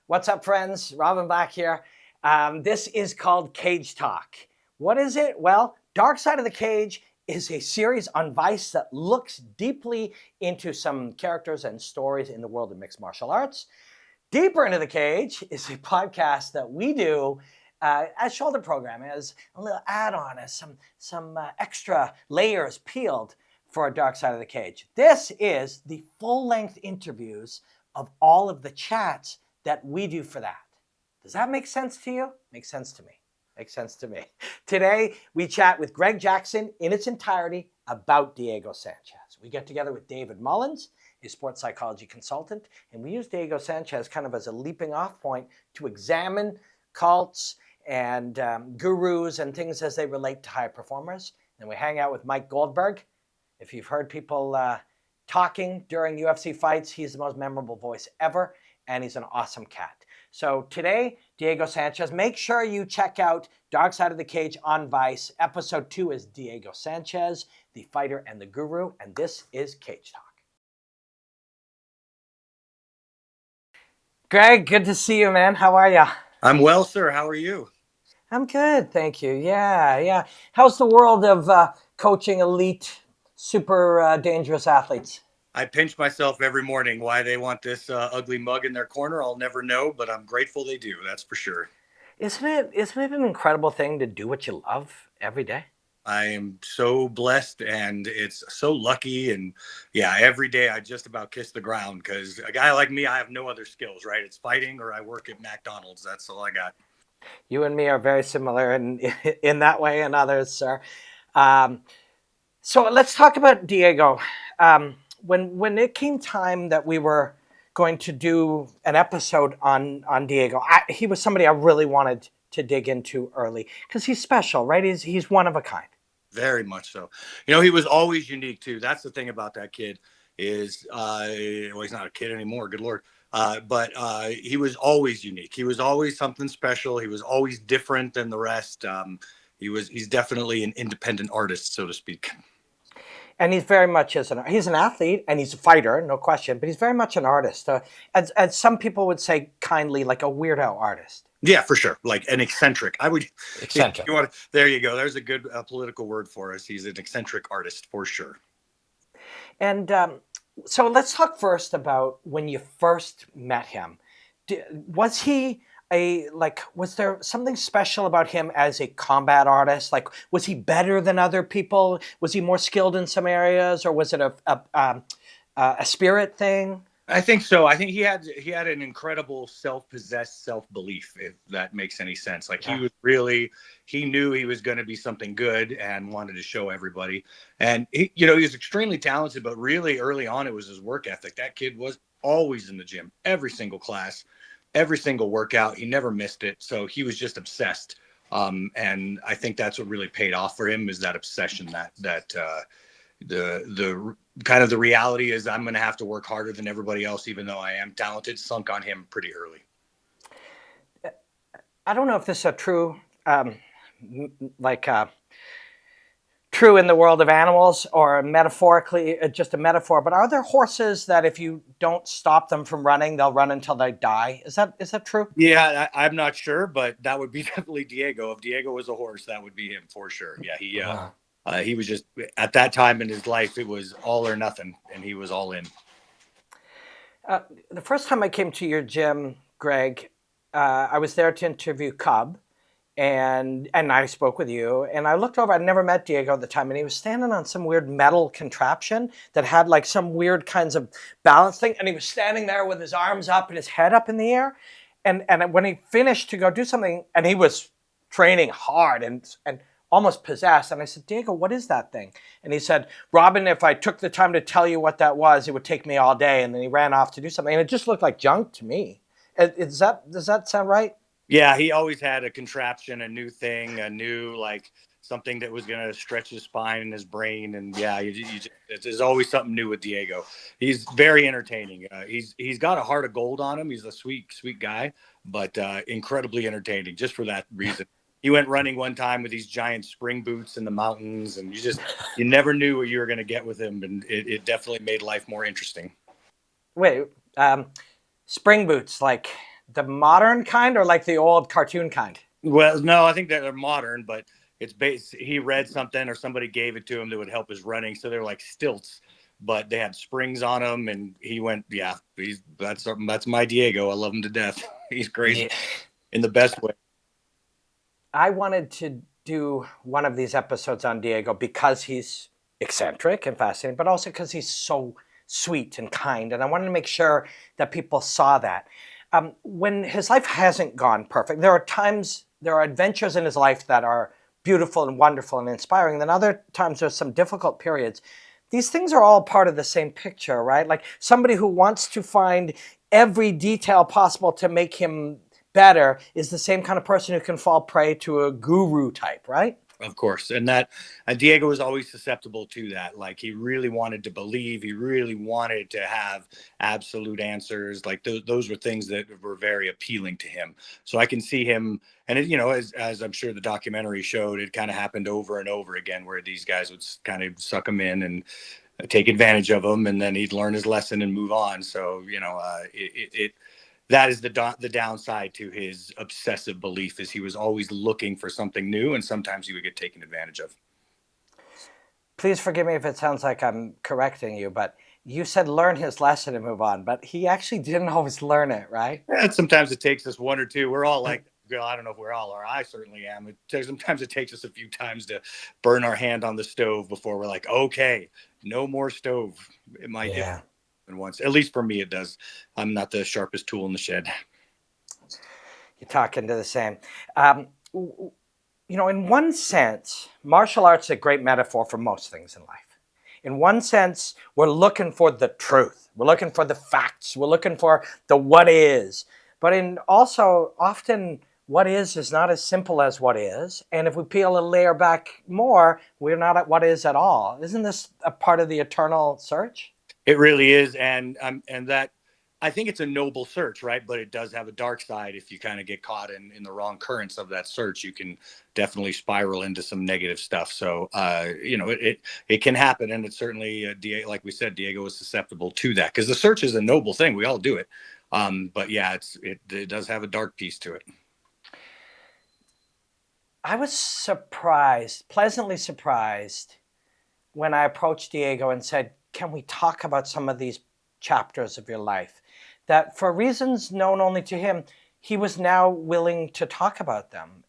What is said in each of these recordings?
What's up, friends? Robin Black here. This is called Cage Talk. What is it? Well, Dark Side of the Cage is a series on Vice that looks deeply into some characters and stories in the world of mixed martial arts. Deeper Into the Cage is a podcast that we do as shoulder program, as a little add-on, as some extra layers peeled for Dark Side of the Cage. This is the full-length interviews of all of the chats that we do for that. Does that make sense to you? Makes sense to me. Makes sense to me. Today, we chat with Greg Jackson in its entirety about Diego Sanchez. We get together with David Mullins, a sports psychology consultant, and we use Diego Sanchez kind of as a leaping off point to examine cults and gurus and things as they relate to high performers. And we hang out with Mike Goldberg. If you've heard people talking during UFC fights, he's the most memorable voice ever, and he's an awesome cat. So today, Diego Sanchez, make sure you check out Dark Side of the Cage on Vice. Episode 2 is Diego Sanchez, the fighter and the guru, and this is Cage Talk. Greg, good to see you, man. How are you? I'm well, sir. How are you? I'm good, thank you. Yeah. How's the world of coaching elite, super dangerous athletes? I pinch myself every morning why they want this ugly mug in their corner. I'll never know, but I'm grateful they do. That's for sure. Isn't it an incredible thing to do what you love every day? I am so blessed and it's so lucky. And yeah, every day I just about kiss the ground because a guy like me, I have no other skills, right? It's fighting or I work at McDonald's. That's all I got. You and me are very similar in that way and others, sir. So let's talk about Diego. When it came time that we were going to do an episode on Diego, he was somebody I really wanted to dig into early because he's special, right? He's one of a kind. Very much so. He was always unique too. That's the thing about that kid is, well, he's not a kid anymore. Good Lord. But he was always unique. He was always something special. He was always different than the rest. He's definitely an independent artist, so to speak. And he's very much he's an athlete and he's a fighter, no question, but he's very much an artist. As some people would say kindly, like a weirdo artist. Yeah, for sure. Like an eccentric. I would. Eccentric. There you go. There's a good political word for us. He's an eccentric artist for sure. And so let's talk first about when you first met him. Was he was there something special about him as a combat artist? Like, was he better than other people? Was he more skilled in some areas, or was it a spirit thing? I think so. I think he had an incredible self-possessed self-belief, if that makes any sense. Like he knew he was going to be something good and wanted to show everybody. And he was extremely talented, but really early on, it was his work ethic. That kid was always in the gym, every single class, every single workout. He never missed it. So he was just obsessed. And I think that's what really paid off for him is that obsession that the kind of the reality is I'm going to have to work harder than everybody else, even though I am talented, sunk on him pretty early. I don't know if this is a true, true in the world of animals or metaphorically, just a metaphor, but are there horses that if you don't stop them from running, they'll run until they die? Is that true? Yeah, I'm not sure, but that would be definitely Diego. If Diego was a horse, that would be him for sure. Yeah, he was just, at that time in his life, it was all or nothing, and he was all in. The first time I came to your gym, Greg, I was there to interview Cub, and I spoke with you, and I looked over, I'd never met Diego at the time, and he was standing on some weird metal contraption that had like some weird kinds of balance thing, and he was standing there with his arms up and his head up in the air, and when he finished to go do something, and he was training hard and almost possessed. And I said, Diego, what is that thing? And he said, Robin, if I took the time to tell you what that was, it would take me all day. And then he ran off to do something. And it just looked like junk to me. Does that sound right? Yeah, he always had a contraption, a new thing, a new, like, something that was going to stretch his spine and his brain. And yeah, there's always something new with Diego. He's very entertaining. He's got a heart of gold on him. He's a sweet, sweet guy, but incredibly entertaining just for that reason. He went running one time with these giant spring boots in the mountains, and you never knew what you were going to get with him. And it definitely made life more interesting. Wait, spring boots, like The modern kind or like the old cartoon kind? Well, no, I think that they're modern, but it's based. He read something or somebody gave it to him that would help his running, so they're like stilts, but they had springs on them, and he went, yeah, that's my Diego. I love him to death. He's crazy Yeah. in the best way. I wanted to do one of these episodes on Diego because he's eccentric and fascinating, but also because he's so sweet and kind. And I wanted to make sure that people saw that. When his life hasn't gone perfect, there are times, there are adventures in his life that are beautiful and wonderful and inspiring. Then other times there's some difficult periods. These things are all part of the same picture, right? Like somebody who wants to find every detail possible to make him better is the same kind of person who can fall prey to a guru type, right? Of course. And that Diego was always susceptible to that. Like he really wanted to believe, he really wanted to have absolute answers. Like those were things that were very appealing to him. So I can see him, and it, as I'm sure the documentary showed, it kind of happened over and over again where these guys would kind of suck him in and take advantage of him, and then he'd learn his lesson and move on. So, that is the downside to his obsessive belief, is he was always looking for something new, and sometimes he would get taken advantage of. Please forgive me if it sounds like I'm correcting you, but you said learn his lesson and move on, but he actually didn't always learn it, right? And sometimes it takes us one or two. We're all like, well, I don't know if we're all are. I certainly am. Sometimes it takes us a few times to burn our hand on the stove before we're like, okay, no more stove. It might, Yeah. and once, at least for me, it does. I'm not the sharpest tool in the shed. You're talking to the same. In one sense, martial arts is a great metaphor for most things in life. In one sense, we're looking for the truth. We're looking for the facts. We're looking for the what is. But in also, often what is not as simple as what is. And if we peel a layer back more, we're not at what is at all. Isn't this a part of the eternal search? It really is, and that, I think it's a noble search, right? But it does have a dark side. If you kind of get caught in the wrong currents of that search, you can definitely spiral into some negative stuff. So, it can happen, and it's certainly like we said, Diego was susceptible to that because the search is a noble thing. We all do it, but yeah, it does have a dark piece to it. I was surprised, pleasantly surprised, when I approached Diego and said, can we talk about some of these chapters of your life? That for reasons known only to him, he was now willing to talk about them.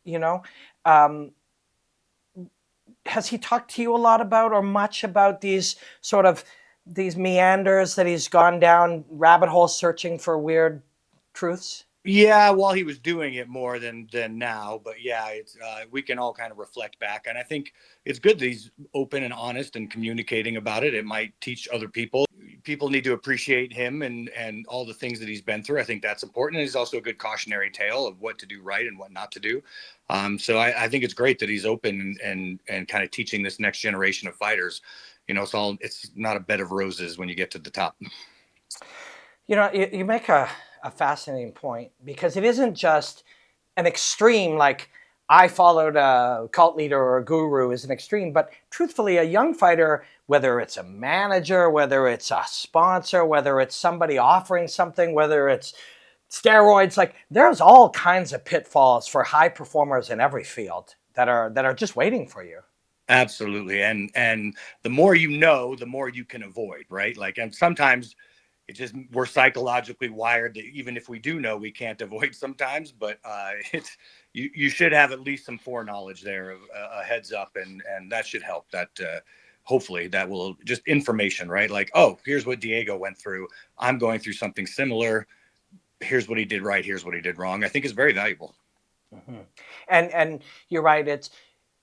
Has he talked to you a lot about or much about these sort of these meanders that he's gone down rabbit holes searching for weird truths? Yeah, while he was doing it more than now, but yeah, it's we can all kind of reflect back, and I think it's good that he's open and honest and communicating about it. It might teach other people. People need to appreciate him and all the things that he's been through. I think that's important. And he's also a good cautionary tale of what to do right and what not to do. So I think it's great that he's open and kind of teaching this next generation of fighters. It's not a bed of roses when you get to the top. You make a fascinating point because it isn't just an extreme like I followed a cult leader or a guru is an extreme, but truthfully, a young fighter, whether it's a manager, whether it's a sponsor, whether it's somebody offering something, whether it's steroids, like there's all kinds of pitfalls for high performers in every field that are just waiting for you. Absolutely. And the more the more you can avoid, right? Like, and sometimes we're psychologically wired that even if we do know, we can't avoid sometimes, but you should have at least some foreknowledge there of a heads up, and that should help. That hopefully that will just information, right? Like, oh, here's what Diego went through. I'm going through something similar. Here's what he did right. Here's what he did wrong. I think is very valuable. Mm-hmm. And you're right. It's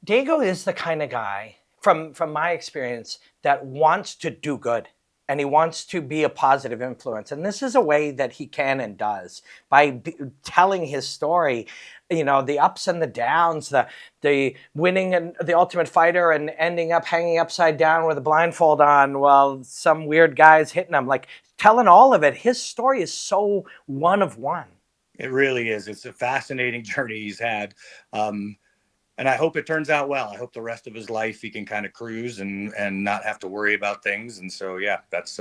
Diego is the kind of guy from my experience that wants to do good. And he wants to be a positive influence. And this is a way that he can and does by telling his story, the ups and the downs, the winning and the Ultimate Fighter and ending up hanging upside down with a blindfold on while some weird guy's hitting him. Like telling all of it, his story is so one of one. It really is. It's a fascinating journey he's had. And I hope it turns out well. I hope the rest of his life he can kind of cruise and not have to worry about things. And so, yeah, that's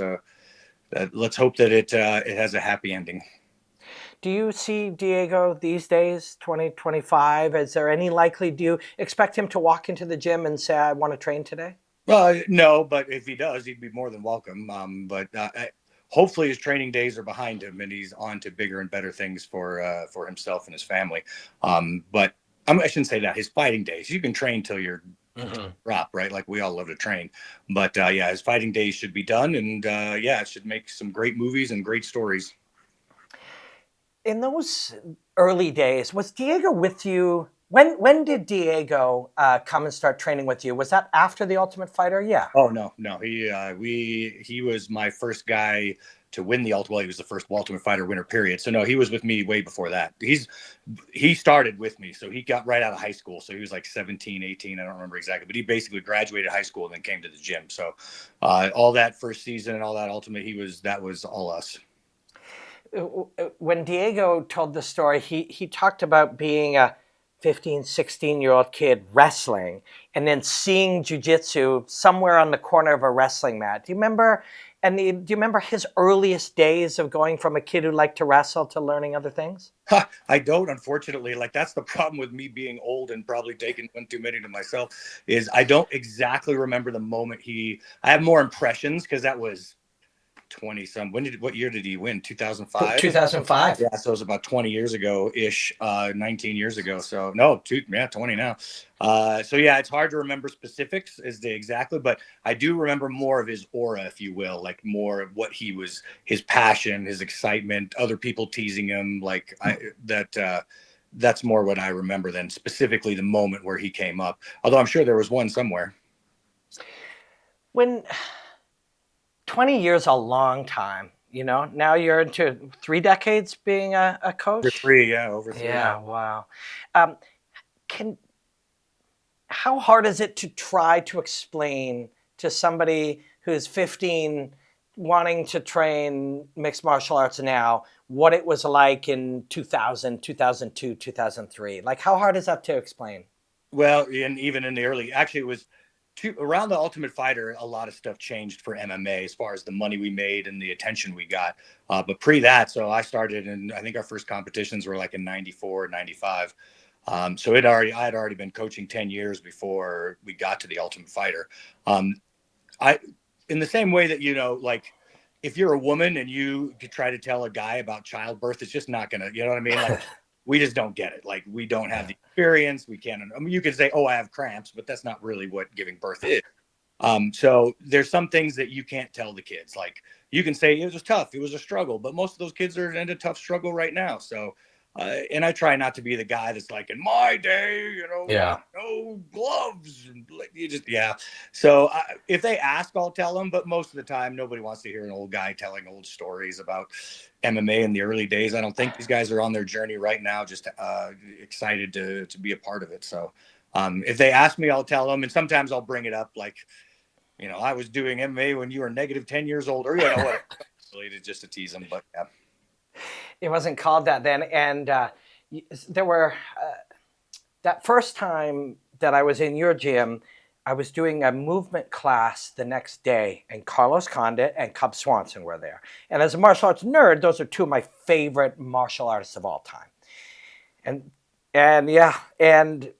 let's hope that it has a happy ending. Do you see Diego these days, 2025? Is there any likely, do you expect him to walk into the gym and say, I want to train today? Well, no, but if he does, he'd be more than welcome. But hopefully his training days are behind him and he's on to bigger and better things for himself and his family. But I shouldn't say that. His fighting days, you can train till you're drop, right? Like we all love to train. But yeah, his fighting days should be done. And yeah, it should make some great movies and great stories. In those early days, was Diego with you? When did Diego come and start training with you? Was that after The Ultimate Fighter? Yeah. Oh no, no. He was my first guy to win the Ultimate. Well, he was the first Ultimate Fighter winner. Period. So no, he was with me way before that. He started with me, so he got right out of high school. So he was like 17, 18. I don't remember exactly, but he basically graduated high school and then came to the gym. So all that first season and all that Ultimate, that was all us. When Diego told the story, he talked about being a 15, 16-year-old kid wrestling and then seeing jiu-jitsu somewhere on the corner of a wrestling mat. Do you remember? And do you remember his earliest days of going from a kid who liked to wrestle to learning other things? I don't, unfortunately. Like that's the problem with me being old and probably taking one too many to myself is I don't exactly remember the moment I have more impressions because that was 20 some. What year did he win? 2005. 2005. Yeah, so it was about 20 years ago ish, 19 years ago. So no, 20 now. So yeah, it's hard to remember specifics as to exactly, but I do remember more of his aura, if you will, like more of what he was, his passion, his excitement, other people teasing him, that's more what I remember than specifically the moment where he came up. Although I'm sure there was one somewhere. When 20 years a long time, you know, now you're into 3 decades being a coach. Over three. Yeah, wow. How hard is it to try to explain to somebody who's 15 wanting to train mixed martial arts now what it was like in 2000, 2002, 2003? Like, how hard is that to explain? Well, and even in the actually it was around the Ultimate Fighter, a lot of stuff changed for MMA as far as the money we made and the attention we got. But pre that, so I started, and I think our first competitions were like in 94, 95. So I had already been coaching 10 years before we got to the Ultimate Fighter. In the same way that, like if you're a woman and you try to tell a guy about childbirth, it's just not gonna, you know what I mean? Like we just don't get it. Like we don't have the experience. We can't, I mean, you could say, oh, I have cramps, but that's not really what giving birth is. So there's some things that you can't tell the kids. Like you can say it was tough, it was a struggle, but most of those kids are in a tough struggle right now. So, and I try not to be the guy that's like, in my day, no gloves. And you just, yeah. So if they ask, I'll tell them. But most of the time, nobody wants to hear an old guy telling old stories about MMA in the early days. I don't think these guys are on their journey right now, just excited to be a part of it. So if they ask me, I'll tell them. And sometimes I'll bring it up like, I was doing MMA when you were negative 10 years old, or, what, just to tease them. But yeah. It wasn't called that then. And there were, that first time that I was in your gym, I was doing a movement class the next day, and Carlos Condit and Cub Swanson were there. And as a martial arts nerd, those are two of my favorite martial artists of all time. And yeah, and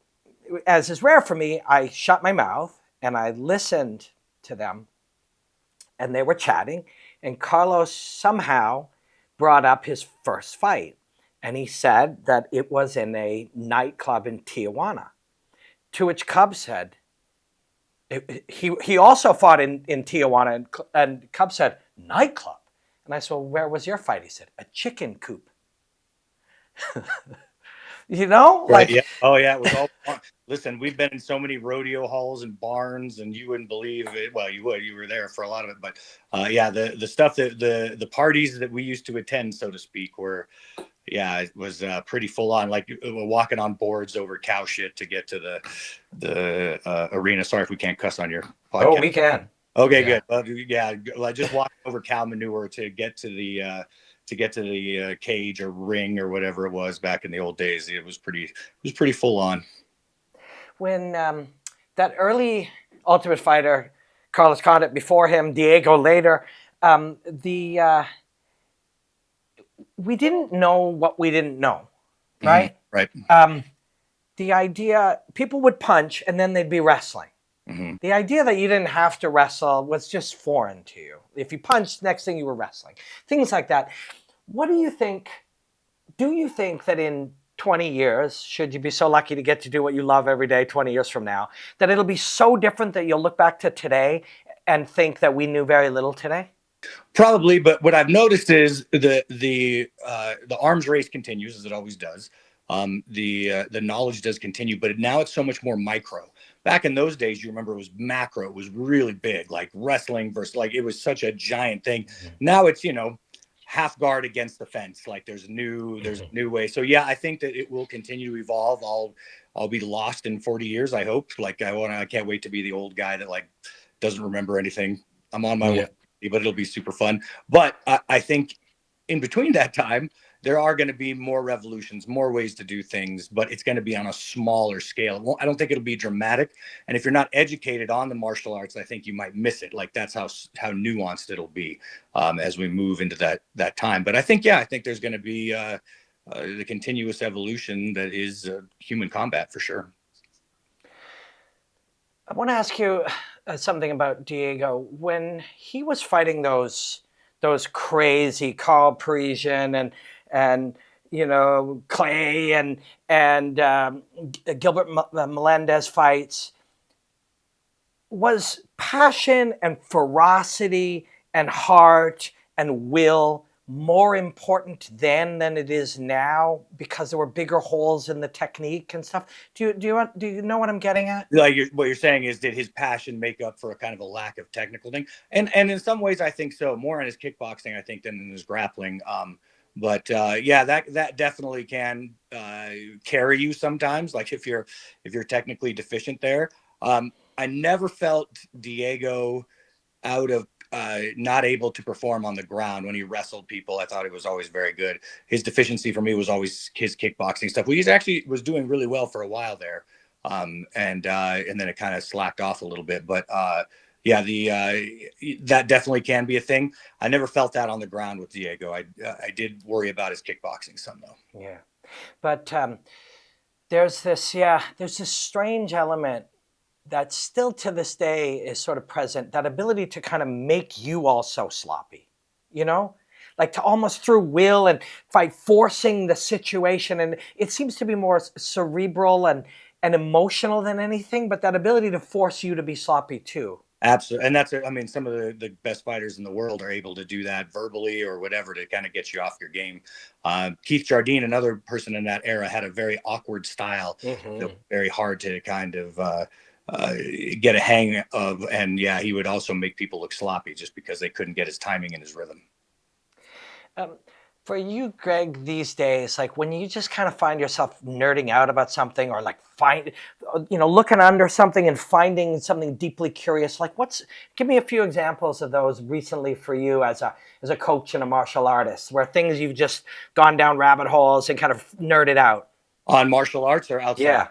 as is rare for me, I shut my mouth and I listened to them, and they were chatting, and Carlos somehow brought up his first fight, and he said that it was in a nightclub in Tijuana, to which Cub said, he also fought in Tijuana, and Cub said, nightclub? And I said, well, where was your fight? He said, a chicken coop. Right, yeah. Oh yeah, it was all fun. Listen, we've been in so many rodeo halls and barns, and you wouldn't believe it. Well, you were there for a lot of it. But yeah, the stuff that the parties that we used to attend, so to speak, were, yeah, it was pretty full on. Like walking on boards over cow shit to get to the arena. Sorry if we can't cuss on your podcast. Oh, we can. Okay, yeah. Good. Well, yeah, just walking over cow manure to get to the cage or ring or whatever it was back in the old days. It was pretty full on. When that early Ultimate Fighter, Carlos Condit before him, Diego later, we didn't know what we didn't know, Hmm. right? Right. The idea, people would punch and then they'd be wrestling. Hmm. The idea that you didn't have to wrestle was just foreign to you. If you punched, next thing you were wrestling. Things like that. What do you think? Do you think that in 20 years, should you be so lucky to get to do what you love every day 20 years from now, that it'll be so different that you'll look back to today and think that we knew very little today? Probably, but what I've noticed is the arms race continues as it always does. The knowledge does continue, but now it's so much more micro. Back in those days, you remember it was macro. It was really big, like wrestling versus like it was such a giant thing. Now it's half guard against the fence. Like there's a new way. So yeah, I think that it will continue to evolve. I'll be lost in 40 years. I hope. Like I can't wait to be the old guy that like doesn't remember anything. I'm on my way, but it'll be super fun. But I think in between that time, there are going to be more revolutions, more ways to do things, but it's going to be on a smaller scale. I don't think it'll be dramatic. And if you're not educated on the martial arts, I think you might miss it. Like that's how nuanced it'll be as we move into that time. But I think, yeah, I think there's going to be the continuous evolution that is human combat for sure. I want to ask you something about Diego. When he was fighting those crazy Carl Parisian and Clay and Gilbert Melendez fights, was passion and ferocity and heart and will more important then than it is now because there were bigger holes in the technique and stuff? Do you know what I'm getting at? Like what you're saying is, did his passion make up for a kind of a lack of technical thing? And in some ways, I think so. More in his kickboxing, I think, than in his grappling. But yeah, that definitely can carry you sometimes. Like if you're technically deficient there. I never felt Diego out of not able to perform on the ground when he wrestled people. I thought he was always very good. His deficiency for me was always his kickboxing stuff. He actually was doing really well for a while there, and then it kind of slacked off a little bit. But yeah, that definitely can be a thing. I never felt that on the ground with Diego. I did worry about his kickboxing some though. Yeah, but there's this strange element that still to this day is sort of present, that ability to kind of make you also sloppy, you know? Like to almost through will and by forcing the situation. And it seems to be more cerebral and emotional than anything, but that ability to force you to be sloppy too. Absolutely. And I mean, some of the best fighters in the world are able to do that verbally or whatever to kind of get you off your game. Keith Jardine, another person in that era, had a very awkward style, very hard to kind of get a hang of. And yeah, he would also make people look sloppy just because they couldn't get his timing and his rhythm. For you, Greg, these days, like when you just kind of find yourself nerding out about something or like looking under something and finding something deeply curious, like give me a few examples of those recently for you as a coach and a martial artist, where things you've just gone down rabbit holes and kind of nerded out. On martial arts or outside? Yeah,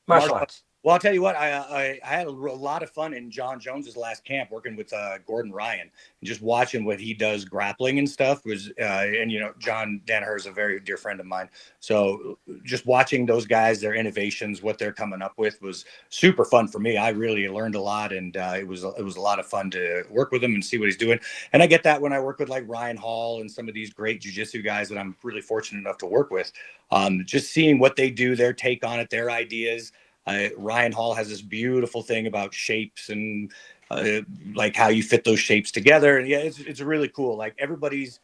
martial arts. Well, I'll tell you what, I had a lot of fun in John Jones's last camp working with Gordon Ryan and just watching what he does grappling and stuff was, and John Danaher is a very dear friend of mine. So just watching those guys, their innovations, what they're coming up with was super fun for me. I really learned a lot, and it was a lot of fun to work with him and see what he's doing. And I get that when I work with like Ryan Hall and some of these great jiu-jitsu guys that I'm really fortunate enough to work with, just seeing what they do, their take on it, their ideas. Ryan Hall has this beautiful thing about shapes and like how you fit those shapes together. And yeah, it's really cool. Like everybody's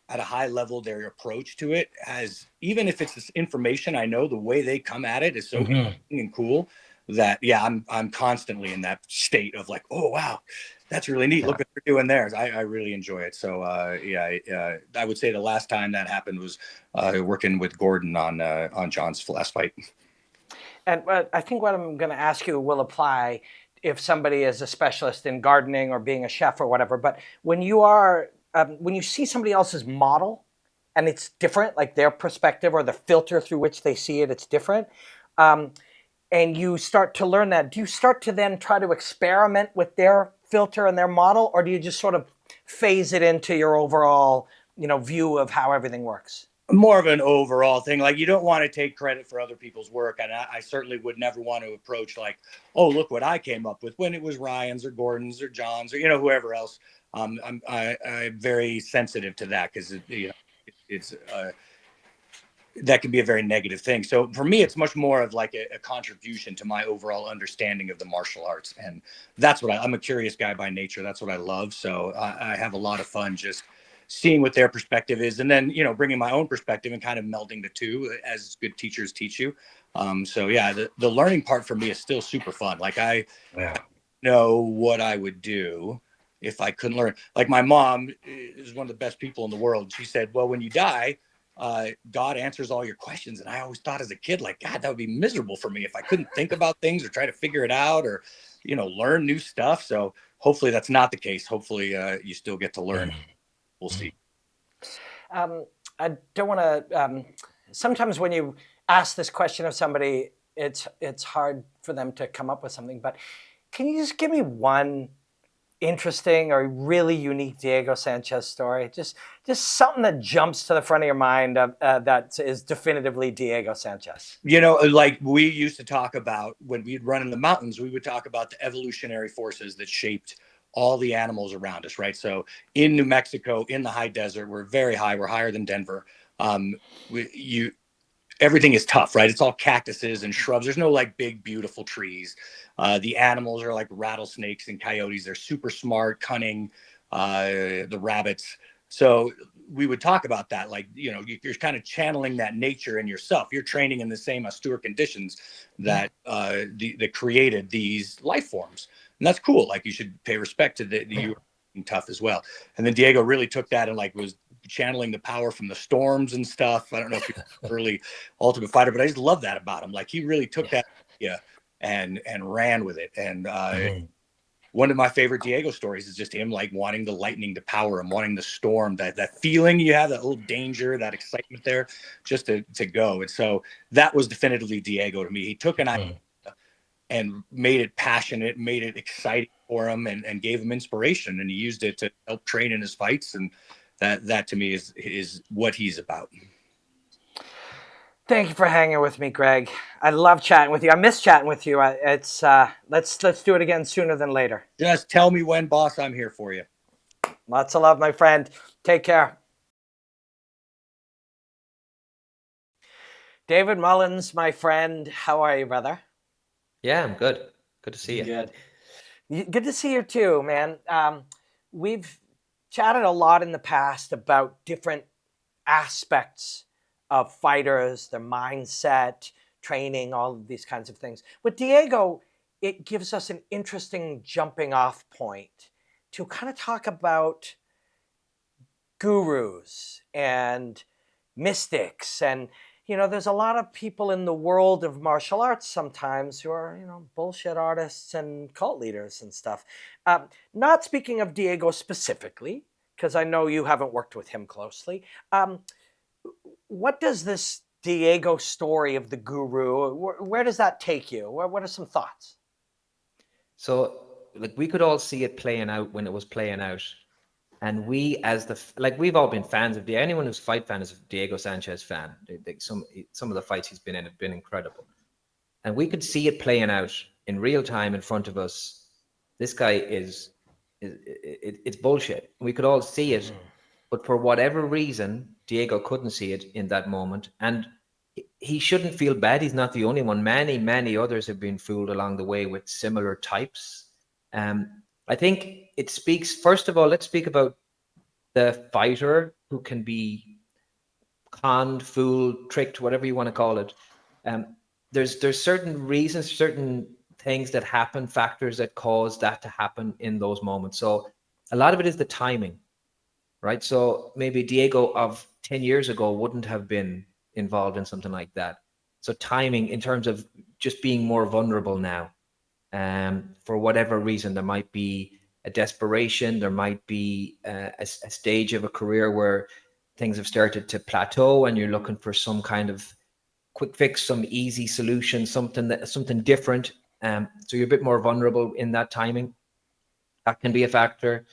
at a high level, their approach to it has, even if it's this information, I know the way they come at it is so interesting and cool that yeah, I'm constantly in that state of like, oh wow, that's really neat. Look what they're doing there. I really enjoy it. So I would say the last time that happened was working with Gordon on John's last fight. And I think what I'm going to ask you will apply if somebody is a specialist in gardening or being a chef or whatever. But when you see somebody else's model and it's different, like their perspective or the filter through which they see it, it's different. And you start to learn that, do you start to then try to experiment with their filter and their model, or do you just sort of phase it into your overall view of how everything works? More of an overall thing. Like, you don't want to take credit for other people's work, and I certainly would never want to approach like, oh, look what I came up with, when it was Ryan's or Gordon's or John's or whoever else. I'm very sensitive to that, because it's that can be a very negative thing. So for me, it's much more of like a contribution to my overall understanding of the martial arts, and that's what I'm a curious guy by nature. That's what I love. So I have a lot of fun just seeing what their perspective is, and then bringing my own perspective and kind of melding the two, as good teachers teach you. So yeah, the learning part for me is still super fun. Like, I know what I would do if I couldn't learn. Like, my mom is one of the best people in the world. She said, well, when you die, God answers all your questions. And I always thought as a kid, like, God, that would be miserable for me if I couldn't think about things or try to figure it out, or learn new stuff. So hopefully that's not the case. Hopefully you still get to learn. We'll see. I don't want to. Sometimes when you ask this question of somebody, it's hard for them to come up with something. But can you just give me one interesting or really unique Diego Sanchez story? Just something that jumps to the front of your mind that is definitively Diego Sanchez. Like, we used to talk about, when we'd run in the mountains, we would talk about the evolutionary forces that shaped all the animals around us, right? So in New Mexico, in the high desert, we're very high. We're higher than Denver. Everything is tough, right? It's all cactuses and shrubs. There's no like big, beautiful trees. The animals are like rattlesnakes and coyotes. They're super smart, cunning, the rabbits. So we would talk about that. Like, you're kind of channeling that nature in yourself. You're training in the same austere conditions that that created these life forms. And that's cool. Like, you should pay respect to the you tough as well. And then Diego really took that and like was channeling the power from the storms and stuff. I don't know if he's early Ultimate Fighter, but I just love that about him. Like, he really took that idea and ran with it. And one of my favorite Diego stories is just him like wanting the lightning to power him, wanting the storm, that feeling you have, that little danger, that excitement there, just to go. And so that was definitively Diego to me. He took an idea and made it passionate, made it exciting for him, and gave him inspiration. And he used it to help train in his fights. And that to me is what he's about. Thank you for hanging with me, Greg. I love chatting with you. I miss chatting with you. Let's do it again sooner than later. Just tell me when, boss. I'm here for you. Lots of love, my friend. Take care. David Mullins, my friend. How are you, brother? Yeah, I'm good. Good to see you. Good to see you too, man. We've chatted a lot in the past about different aspects of fighters, their mindset, training, all of these kinds of things. With Diego, it gives us an interesting jumping off point to kind of talk about gurus and mystics. And, there's a lot of people in the world of martial arts sometimes who are, bullshit artists and cult leaders and stuff. Not speaking of Diego specifically, because I know you haven't worked with him closely. What does this Diego story of the guru, where does that take you? What are some thoughts? So, like, we could all see it playing out when it was playing out. And we, as we've all been fans of anyone who's a fight fan is a Diego Sanchez fan. Some of the fights he's been in have been incredible. And we could see it playing out in real time in front of us. This guy it's bullshit. We could all see it. But for whatever reason, Diego couldn't see it in that moment. And he shouldn't feel bad. He's not the only one. Many, many others have been fooled along the way with similar types. I think it speaks, first of all, let's speak about the fighter who can be conned, fooled, tricked, whatever you want to call it. There's certain reasons, certain things that happen, factors that cause that to happen in those moments. So a lot of it is the timing. Right. So maybe Diego of 10 years ago wouldn't have been involved in something like that. So timing in terms of just being more vulnerable now, for whatever reason, there might be a desperation. There might be a stage of a career where things have started to plateau and you're looking for some kind of quick fix, some easy solution, something different. So you're a bit more vulnerable in that timing. That can be a factor.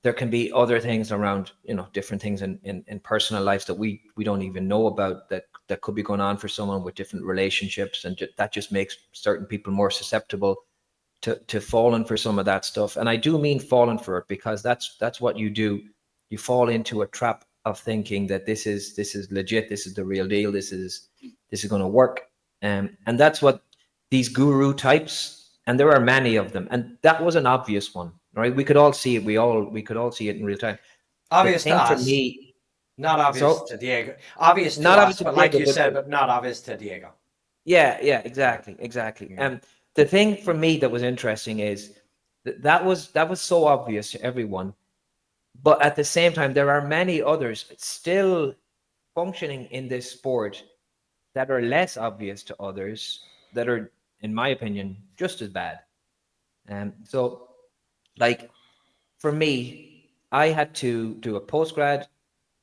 there can be other things around, different things in personal lives that we don't even know about, that could be going on for someone with different relationships, and that just makes certain people more susceptible to falling for some of that stuff. And I do mean falling for it, because that's what you do. You fall into a trap of thinking that this is legit, this is the real deal, this is going to work, and that's what these guru types, and there are many of them, and that was an obvious one, right? We could all see it. We could all see it in real time. Obvious to for us, me, not obvious to Diego. Obvious to not us, obvious to but like Diego, you said, but not obvious to Diego. Yeah, exactly. Yeah. The thing for me that was interesting is that was so obvious to everyone, but at the same time, there are many others still functioning in this sport that are less obvious to others, that are, in my opinion, just as bad. So, like, for me, I had to do a postgrad,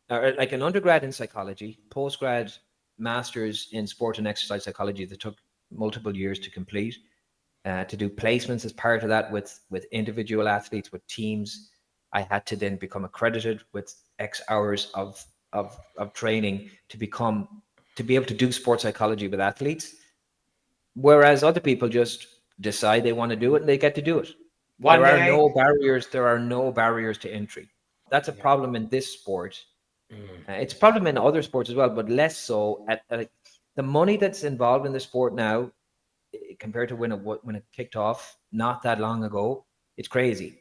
or like an undergrad in psychology, postgrad masters in sport and exercise psychology that took multiple years to complete, to do placements as part of that with individual athletes, with teams. I had to then become accredited with X hours of training to be able to do sports psychology with athletes. Whereas other people just decide they want to do it and they get to do it. There are no barriers to entry. That's a problem in this sport. It's a problem in other sports as well, but less so. At the money that's involved in the sport now, compared to when it kicked off not that long ago, it's crazy.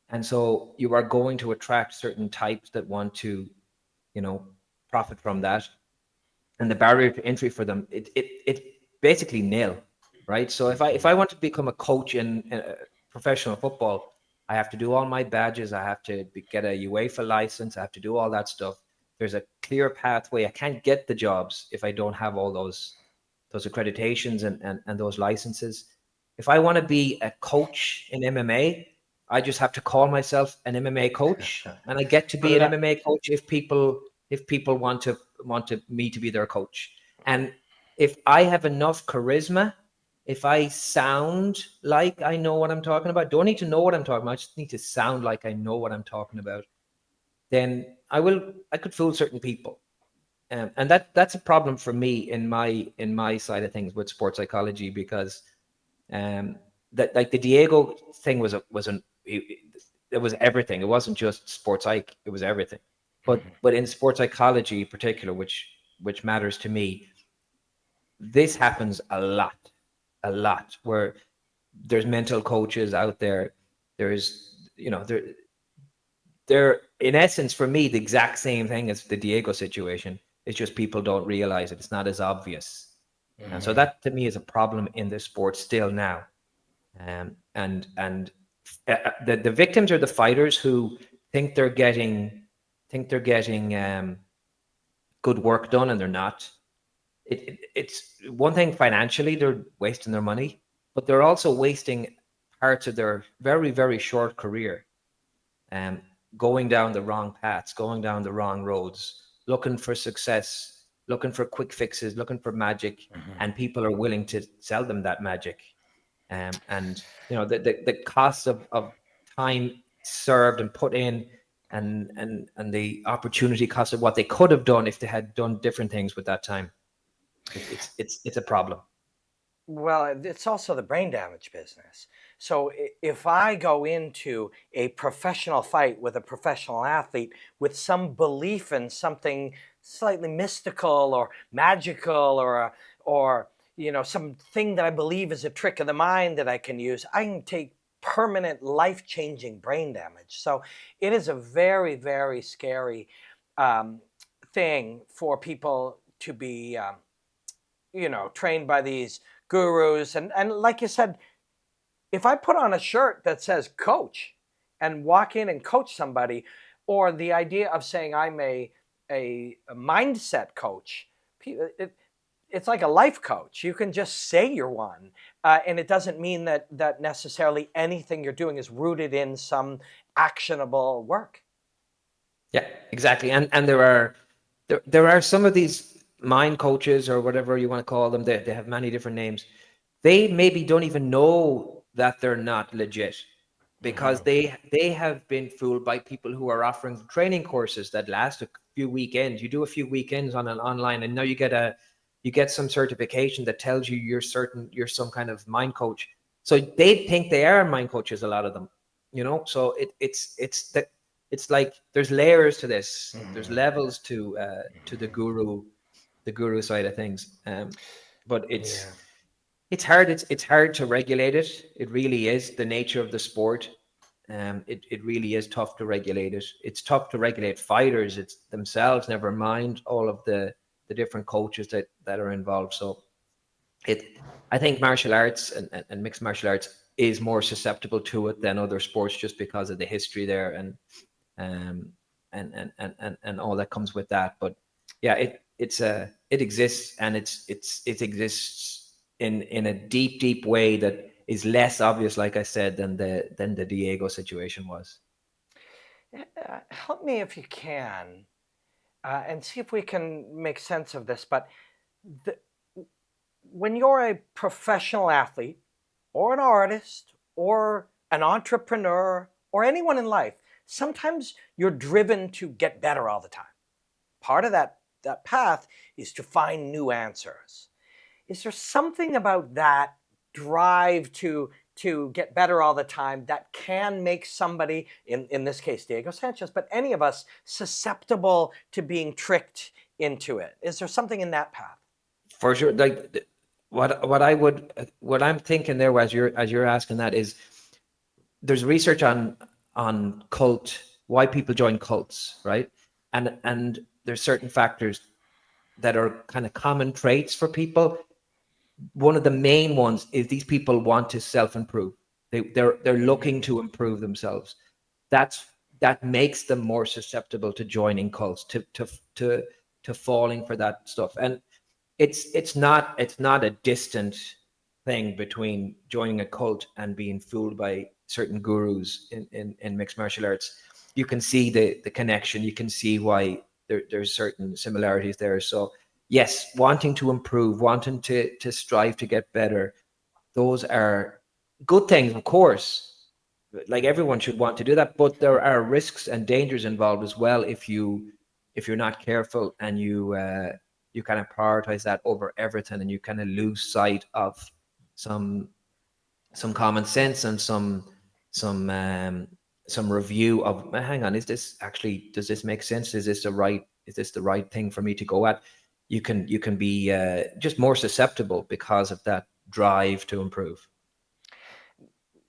And so you are going to attract certain types that want to, profit from that. And the barrier to entry for them, it's basically nil, right? So if I want to become a coach in professional football, I have to do all my badges. I have to get a UEFA license. I have to do all that stuff. There's a clear pathway. I can't get the jobs if I don't have all those accreditations and those licenses. If I want to be a coach in MMA, I just have to call myself an MMA coach, and I get to be an MMA coach if people want me to be their coach. And if I have enough charisma, if I sound like I know what I'm talking about, don't need to know what I'm talking about, I just need to sound like I know what I'm talking about, then I could fool certain people. And that's a problem for me in my side of things with sports psychology, because that, like, the Diego thing was everything. It wasn't just sports psych, it was everything. But in sports psychology in particular, which matters to me, this happens a lot, where there's mental coaches out there. There's, they're in essence, for me, the exact same thing as the Diego situation. It's just people don't realize it. It's not as obvious. And so that to me is a problem in this sport still now. And the victims are the fighters who think they're getting good work done, and they're not. It's one thing financially, they're wasting their money, but they're also wasting parts of their very, very short career, going down the wrong paths, going down the wrong roads, looking for success, looking for quick fixes, looking for magic, and people are willing to sell them that magic. And the cost of time served and put in, and the opportunity cost of what they could have done if they had done different things with that time. It's a problem. Well, it's also the brain damage business. So if I go into a professional fight with a professional athlete with some belief in something slightly mystical or magical, or something that I believe is a trick of the mind that I can use, I can take permanent, life-changing brain damage. So it is a very, very scary thing for people to be trained by these gurus. And like you said, if I put on a shirt that says coach and walk in and coach somebody, or the idea of saying I'm a mindset coach, it's like a life coach. You can just say you're one, and it doesn't mean that necessarily anything you're doing is rooted in some actionable work. Yeah, exactly. And there are some of these mind coaches, or whatever you want to call them. They have many different names. They maybe don't even know that they're not legit. because they have been fooled by people who are offering training courses that last a few weekends. You do a few weekends on an online, and now you get some certification that tells you you're some kind of mind coach. So they think they are mind coaches, a lot of them, so it's like there's layers to this. There's levels to the guru side of things. But it's hard. It's hard to regulate it. It really is the nature of the sport. It really is tough to regulate it. It's tough to regulate fighters. It's themselves, never mind all of the different coaches that are involved. So I think martial arts and mixed martial arts is more susceptible to it than other sports, just because of the history there and all that comes with that. But yeah, it exists, and it exists in a deep way that is less obvious, like I said, than the Diego situation was. Help me if you can, and see if we can make sense of this. But when you're a professional athlete, or an artist, or an entrepreneur, or anyone in life, sometimes you're driven to get better all the time. Part of that path is to find new answers. Is there something about that drive to get better all the time that can make somebody, in this case Diego Sanchez, but any of us, susceptible to being tricked into it? Is there something in that path? For sure. Like what I'm thinking there, as you're asking that, is there's research on why people join cults, right? And there's certain factors that are kind of common traits for people. One of the main ones is these people want to self-improve. They're looking to improve themselves. That makes them more susceptible to joining cults, to falling for that stuff. And it's not a distant thing between joining a cult and being fooled by certain gurus in mixed martial arts. You can see the connection. You can see why there's certain similarities there. So yes, wanting to improve, wanting to strive to get better, those are good things, of course. Like, everyone should want to do that, but there are risks and dangers involved as well if you're not careful, and you kind of prioritize that over everything, and you kind of lose sight of some common sense and some review of, hang on, does this make sense? Is this the right thing for me to go at? You can be just more susceptible because of that drive to improve.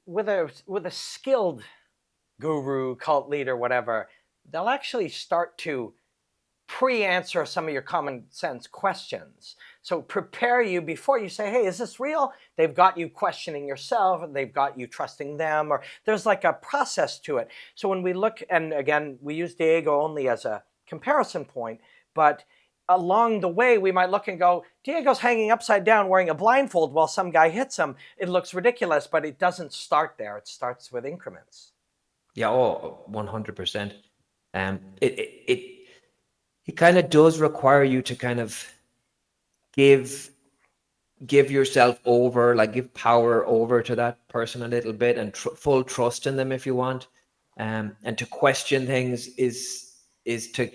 With a skilled guru, cult leader, whatever, they'll actually start to pre-answer some of your common sense questions. So prepare you before you say, hey, is this real? They've got you questioning yourself, and they've got you trusting them, or there's like a process to it. So when we look, and again, we use Diego only as a comparison point, but along the way, we might look and go, Diego's hanging upside down wearing a blindfold while some guy hits him. It looks ridiculous, but it doesn't start there. It starts with increments. Yeah, 100%. It kind of does require you to kind of give yourself over, like give power over to that person a little bit, and full trust in them if you want. And to question things is to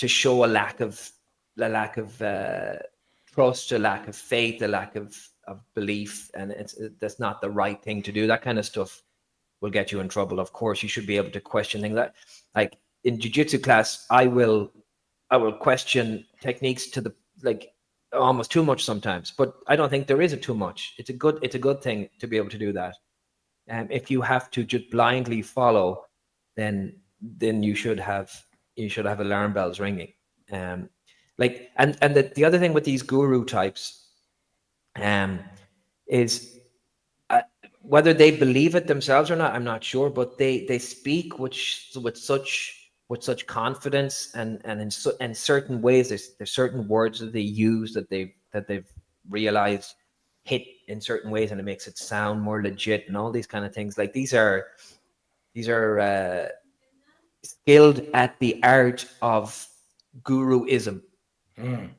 show a lack of trust, a lack of faith, a lack of belief, and that's not the right thing to do. That kind of stuff will get you in trouble. Of course, you should be able to question things. Like in jiu-jitsu class, I will question techniques to the almost too much sometimes, but I don't think there is a too much. It's a good thing to be able to do that. And if you have to just blindly follow, then you should have alarm bells ringing. And the other thing with these guru types is whether they believe it themselves or not, I'm not sure, but they speak with such confidence, and in certain ways, there's certain words that they use that they've realized hit in certain ways, and it makes it sound more legit, and all these kind of things. Like, these are skilled at the art of guruism,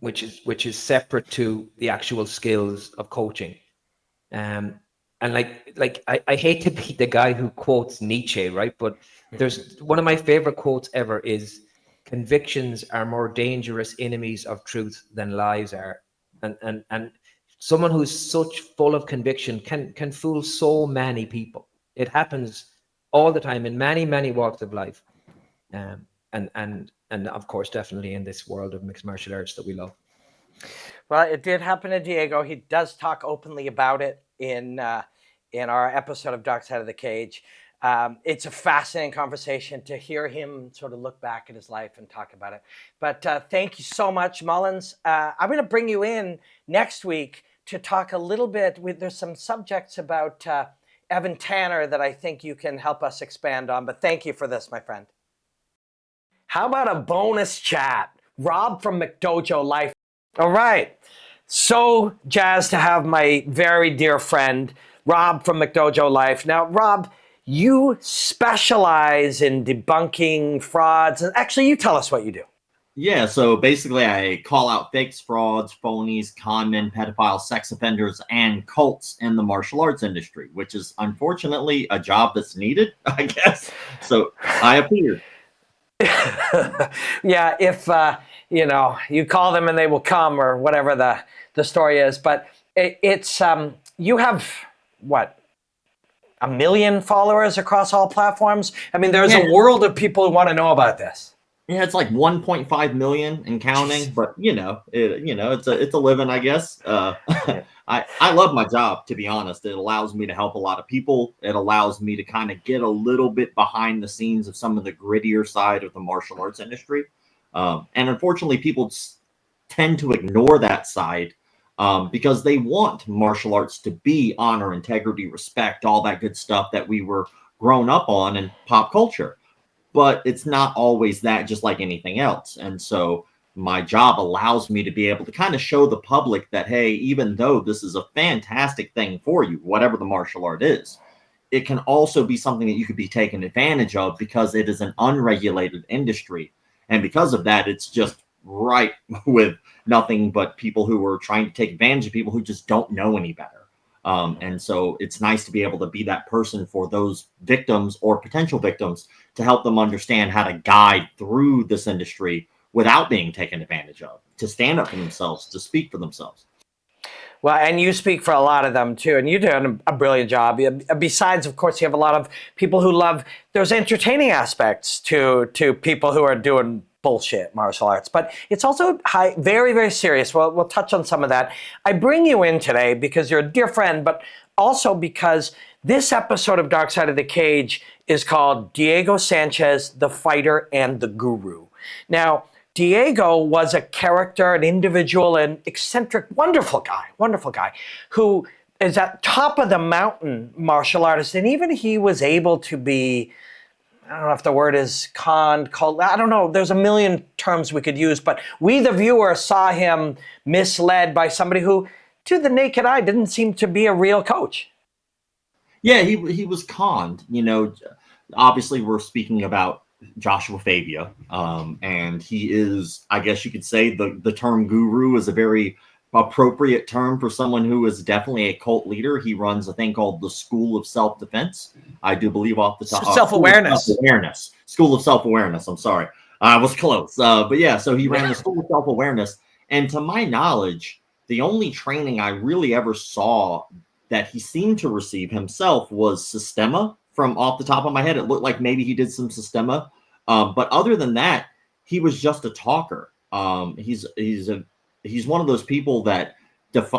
which is separate to the actual skills of coaching. and I hate to be the guy who quotes Nietzsche, right? But there's one of my favorite quotes ever is, convictions are more dangerous enemies of truth than lies are. And someone who's such full of conviction can fool so many people. It happens all the time in many walks of life. And of course, definitely in this world of mixed martial arts that we love. Well, it did happen to Diego. He does talk openly about it in our episode of Dark Side of the Cage. It's a fascinating conversation to hear him sort of look back at his life and talk about it. But thank you so much, Mullins. I'm going to bring you in next week to talk a little bit. There's some subjects about Evan Tanner that I think you can help us expand on. But thank you for this, my friend. How about a bonus chat? Rob from McDojoLife. All right. So jazzed to have my very dear friend, Rob from McDojoLife. Now, Rob, you specialize in debunking frauds. And actually, you tell us what you do. Yeah, so basically I call out fakes, frauds, phonies, conmen, pedophiles, sex offenders, and cults in the martial arts industry, which is unfortunately a job that's needed, I guess. So I appear. Yeah, if you call them and they will come, or whatever the story is. But it's you have what, 1 million followers across all platforms? I mean, there's a world of people who want to know about this. Yeah, it's like 1.5 million and counting, but it's a living, I guess. I love my job, to be honest. It allows me to help a lot of people. It allows me to kind of get a little bit behind the scenes of some of the grittier side of the martial arts industry. And unfortunately, people tend to ignore that side because they want martial arts to be honor, integrity, respect, all that good stuff that we were grown up on in pop culture. But it's not always that, just like anything else. And so my job allows me to be able to kind of show the public that, hey, even though this is a fantastic thing for you, whatever the martial art is, it can also be something that you could be taken advantage of because it is an unregulated industry. And because of that, it's just right with nothing but people who are trying to take advantage of people who just don't know any better. And so it's nice to be able to be that person for those victims or potential victims to help them understand how to guide through this industry without being taken advantage of, to stand up for themselves, to speak for themselves. Well, and you speak for a lot of them too, and you're doing a brilliant job. Besides, of course, you have a lot of people who love, there's entertaining aspects to people who are doing bullshit martial arts, but it's also very, very serious. Well, we'll touch on some of that. I bring you in today because you're a dear friend, but also because this episode of Dark Side of the Cage is called Diego Sanchez, the Fighter and the Guru. Now, Diego was a character, an individual, an eccentric, wonderful guy who is at top of the mountain martial artist. And even he was able to be, I don't know if the word is called, I don't know, there's a million terms we could use, but we, the viewer, saw him misled by somebody who, to the naked eye, didn't seem to be a real coach. Yeah, he was conned. Obviously we're speaking about Joshua Fabia, and he is, I guess you could say, the term guru is a very appropriate term for someone who is definitely a cult leader. He runs a thing called the School of Self-Defense. I do believe off the top. Self-awareness. School of Self-Awareness. I'm sorry. I was close. But yeah, so he ran the School of Self-Awareness. And to my knowledge, the only training I really ever saw that he seemed to receive himself was Systema. From off the top of my head, it looked like maybe he did some Systema. But other than that, he was just a talker. He's one of those people that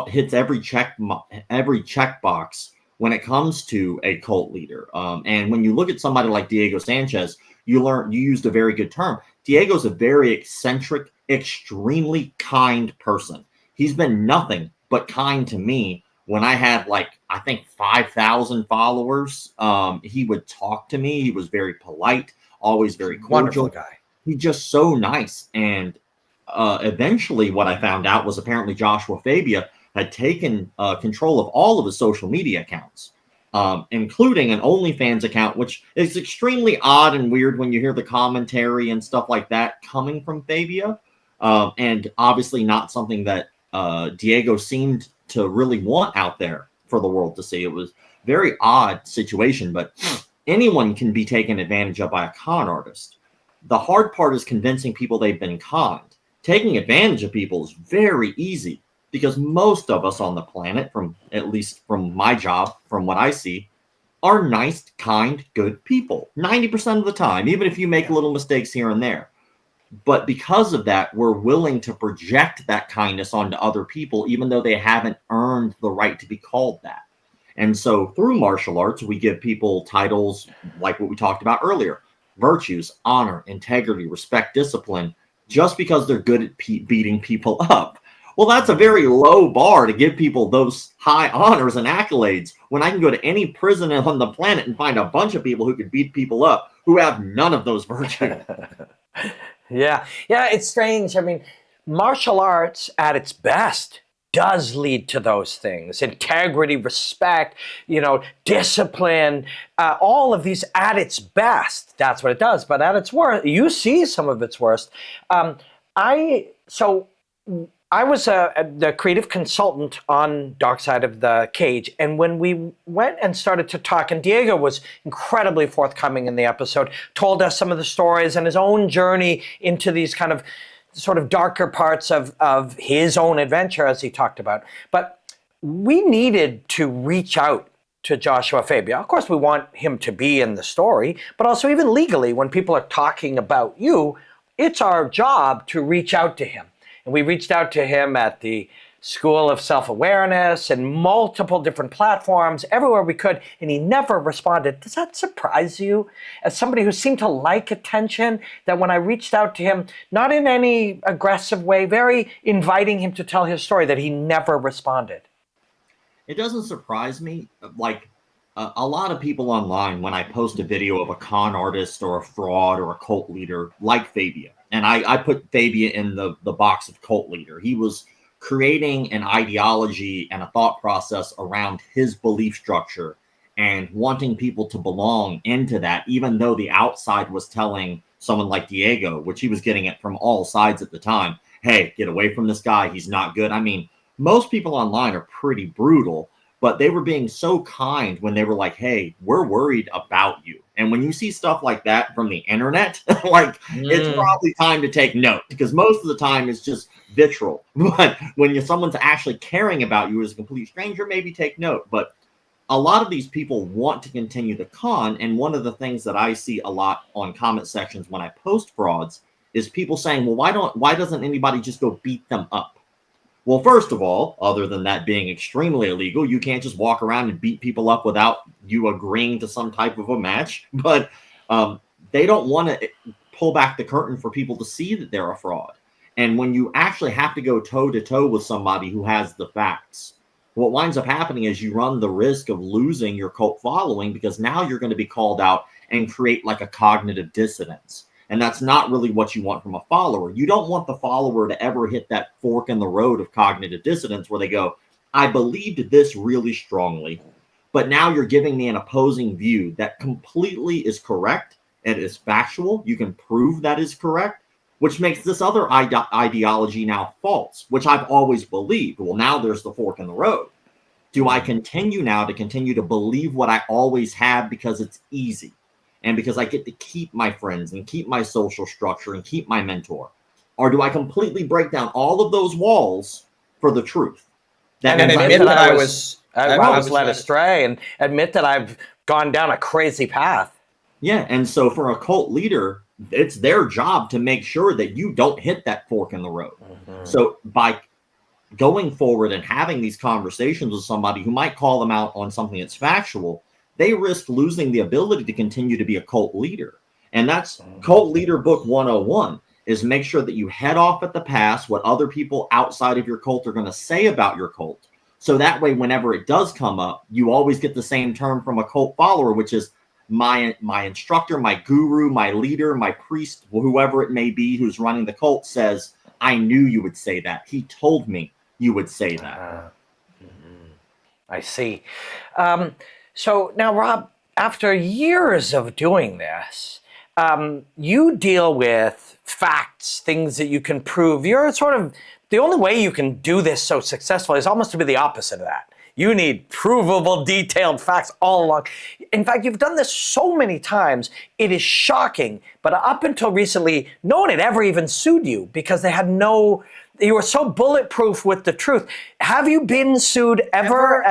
hits every checkbox when it comes to a cult leader. And when you look at somebody like Diego Sanchez, you used a very good term. Diego's a very eccentric, extremely kind person. He's been nothing but kind to me. When I had I think 5,000 followers, he would talk to me. He was very polite, always very cordial. Wonderful guy. He's just so nice. And eventually what I found out was apparently Joshua Fabia had taken control of all of his social media accounts, including an OnlyFans account, which is extremely odd and weird when you hear the commentary and stuff like that coming from Fabia. And obviously not something that Diego seemed to really want out there for the world to see. It was very odd situation, but anyone can be taken advantage of by a con artist. The hard part is convincing people they've been conned. Taking advantage of people is very easy because most of us on the planet, from at least from my job, from what I see, are nice, kind, good people 90% of the time, even if you make little mistakes here and there. But because of that, we're willing to project that kindness onto other people, even though they haven't earned the right to be called that. And so through martial arts, we give people titles like what we talked about earlier: virtues, honor, integrity, respect, discipline, just because they're good at beating people up. Well, that's a very low bar to give people those high honors and accolades when I can go to any prison on the planet and find a bunch of people who can beat people up who have none of those virtues. Yeah, it's strange. I mean, martial arts at its best does lead to those things: integrity, respect, discipline, all of these at its best. That's what it does. But at its worst, you see some of its worst. I was the creative consultant on Dark Side of the Cage, and when we went and started to talk, and Diego was incredibly forthcoming in the episode, told us some of the stories and his own journey into these kind of sort of darker parts of his own adventure, as he talked about. But we needed to reach out to Joshua Fabia. Of course, we want him to be in the story, but also even legally, when people are talking about you, it's our job to reach out to him. And we reached out to him at the School of Self-Awareness and multiple different platforms, everywhere we could, and he never responded. Does that surprise you? As somebody who seemed to like attention, that when I reached out to him, not in any aggressive way, very inviting him to tell his story, that he never responded? It doesn't surprise me. Like a lot of people online, when I post a video of a con artist or a fraud or a cult leader like Fabia, and I put Fabia in the box of cult leader. He was creating an ideology and a thought process around his belief structure and wanting people to belong into that, even though the outside was telling someone like Diego, which he was getting it from all sides at the time, hey, get away from this guy. He's not good. I mean, most people online are pretty brutal, but they were being so kind when they were like, hey, we're worried about you. And when you see stuff like that from the internet, it's probably time to take note, because most of the time it's just vitriol. But when someone's actually caring about you as a complete stranger, maybe take note. But a lot of these people want to continue the con. And one of the things that I see a lot on comment sections when I post frauds is people saying, well, why doesn't anybody just go beat them up? Well, first of all, other than that being extremely illegal, you can't just walk around and beat people up without you agreeing to some type of a match. But they don't want to pull back the curtain for people to see that they're a fraud. And when you actually have to go toe-to-toe with somebody who has the facts, what winds up happening is you run the risk of losing your cult following, because now you're going to be called out and create like a cognitive dissonance. And that's not really what you want from a follower. You don't want the follower to ever hit that fork in the road of cognitive dissonance where they go, I believed this really strongly, but now you're giving me an opposing view that completely is correct and is factual. You can prove that is correct, which makes this other ideology now false, which I've always believed. Well, now there's the fork in the road. Do I continue to believe what I always have because it's easy? And because I get to keep my friends and keep my social structure and keep my mentor? Or do I completely break down all of those walls for the truth? And admit that I was led astray, and admit that I've gone down a crazy path. Yeah, and so for a cult leader, it's their job to make sure that you don't hit that fork in the road. Mm-hmm. So by going forward and having these conversations with somebody who might call them out on something that's factual, they risk losing the ability to continue to be a cult leader. And that's Cult Leader Book 101, is make sure that you head off at the pass what other people outside of your cult are going to say about your cult. So that way, whenever it does come up, you always get the same term from a cult follower, which is my instructor, my guru, my leader, my priest, whoever it may be who's running the cult says, I knew you would say that. He told me you would say that. I see. So now, Rob, after years of doing this, you deal with facts, things that you can prove. You're sort of, the only way you can do this so successfully is almost to be the opposite of that. You need provable, detailed facts all along. In fact, you've done this so many times, it is shocking. But up until recently, no one had ever even sued you because you were so bulletproof with the truth. Have you been sued ever?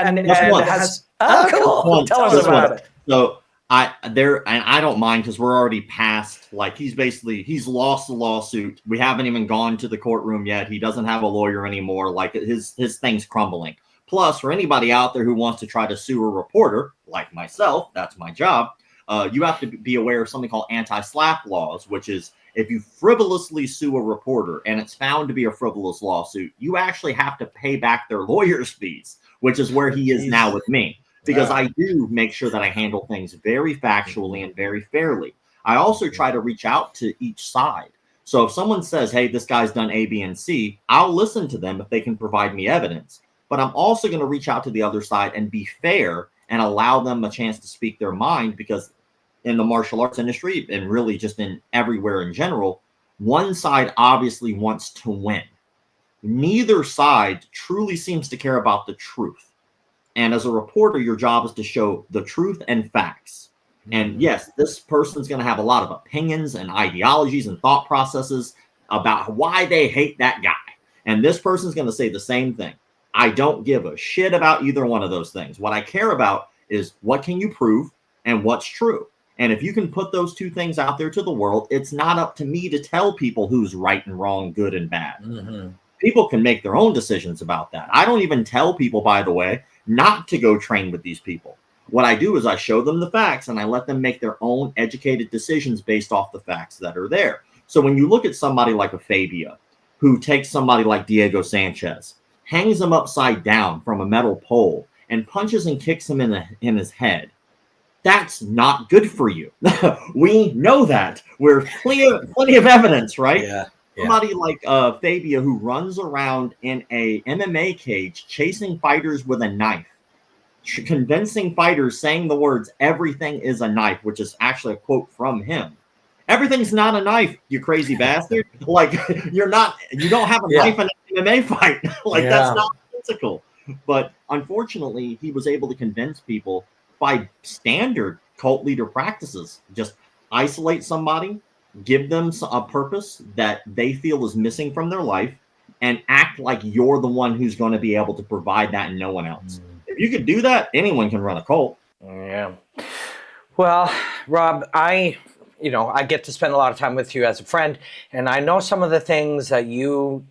Cool. Tell us about it. So I don't mind because we're already past, like, he's lost the lawsuit. We haven't even gone to the courtroom yet. He doesn't have a lawyer anymore. Like, his thing's crumbling. Plus, for anybody out there who wants to try to sue a reporter like myself, that's my job. You have to be aware of something called anti-slap laws, which is if you frivolously sue a reporter and it's found to be a frivolous lawsuit, you actually have to pay back their lawyer's fees, which is where he is now with me. Because I do make sure that I handle things very factually and very fairly. I also try to reach out to each side. So if someone says, hey, this guy's done A, B, and C, I'll listen to them if they can provide me evidence. But I'm also going to reach out to the other side and be fair and allow them a chance to speak their mind, because in the martial arts industry, and really just in everywhere in general, one side obviously wants to win. Neither side truly seems to care about the truth. And as a reporter, your job is to show the truth and facts. And yes, this person's going to have a lot of opinions and ideologies and thought processes about why they hate that guy. And this person's going to say the same thing. I don't give a shit about either one of those things. What I care about is what can you prove and what's true. And if you can put those two things out there to the world, it's not up to me to tell people who's right and wrong, good and bad. People can make their own decisions about that. I don't even tell people, by the way, not to go train with these people. What I do is I show them the facts and I let them make their own educated decisions based off the facts that are there. So when you look at somebody like a Fabia, who takes somebody like Diego Sanchez, hangs him upside down from a metal pole, and punches and kicks him in his head, that's not good for you. We know that. We're plenty of evidence, right? Yeah. Somebody like Fabia, who runs around in a MMA cage chasing fighters with a knife, convincing fighters, saying the words, everything is a knife, which is actually a quote from him. Everything's not a knife, you crazy bastard. Like, you don't have a knife in an MMA fight. That's not physical. But unfortunately, he was able to convince people by standard cult leader practices. Just isolate somebody, give them a purpose that they feel is missing from their life, and act like you're the one who's going to be able to provide that and no one else. If you could do that, anyone can run a cult. Yeah. Well, Rob, I get to spend a lot of time with you as a friend, and I know some of the things that you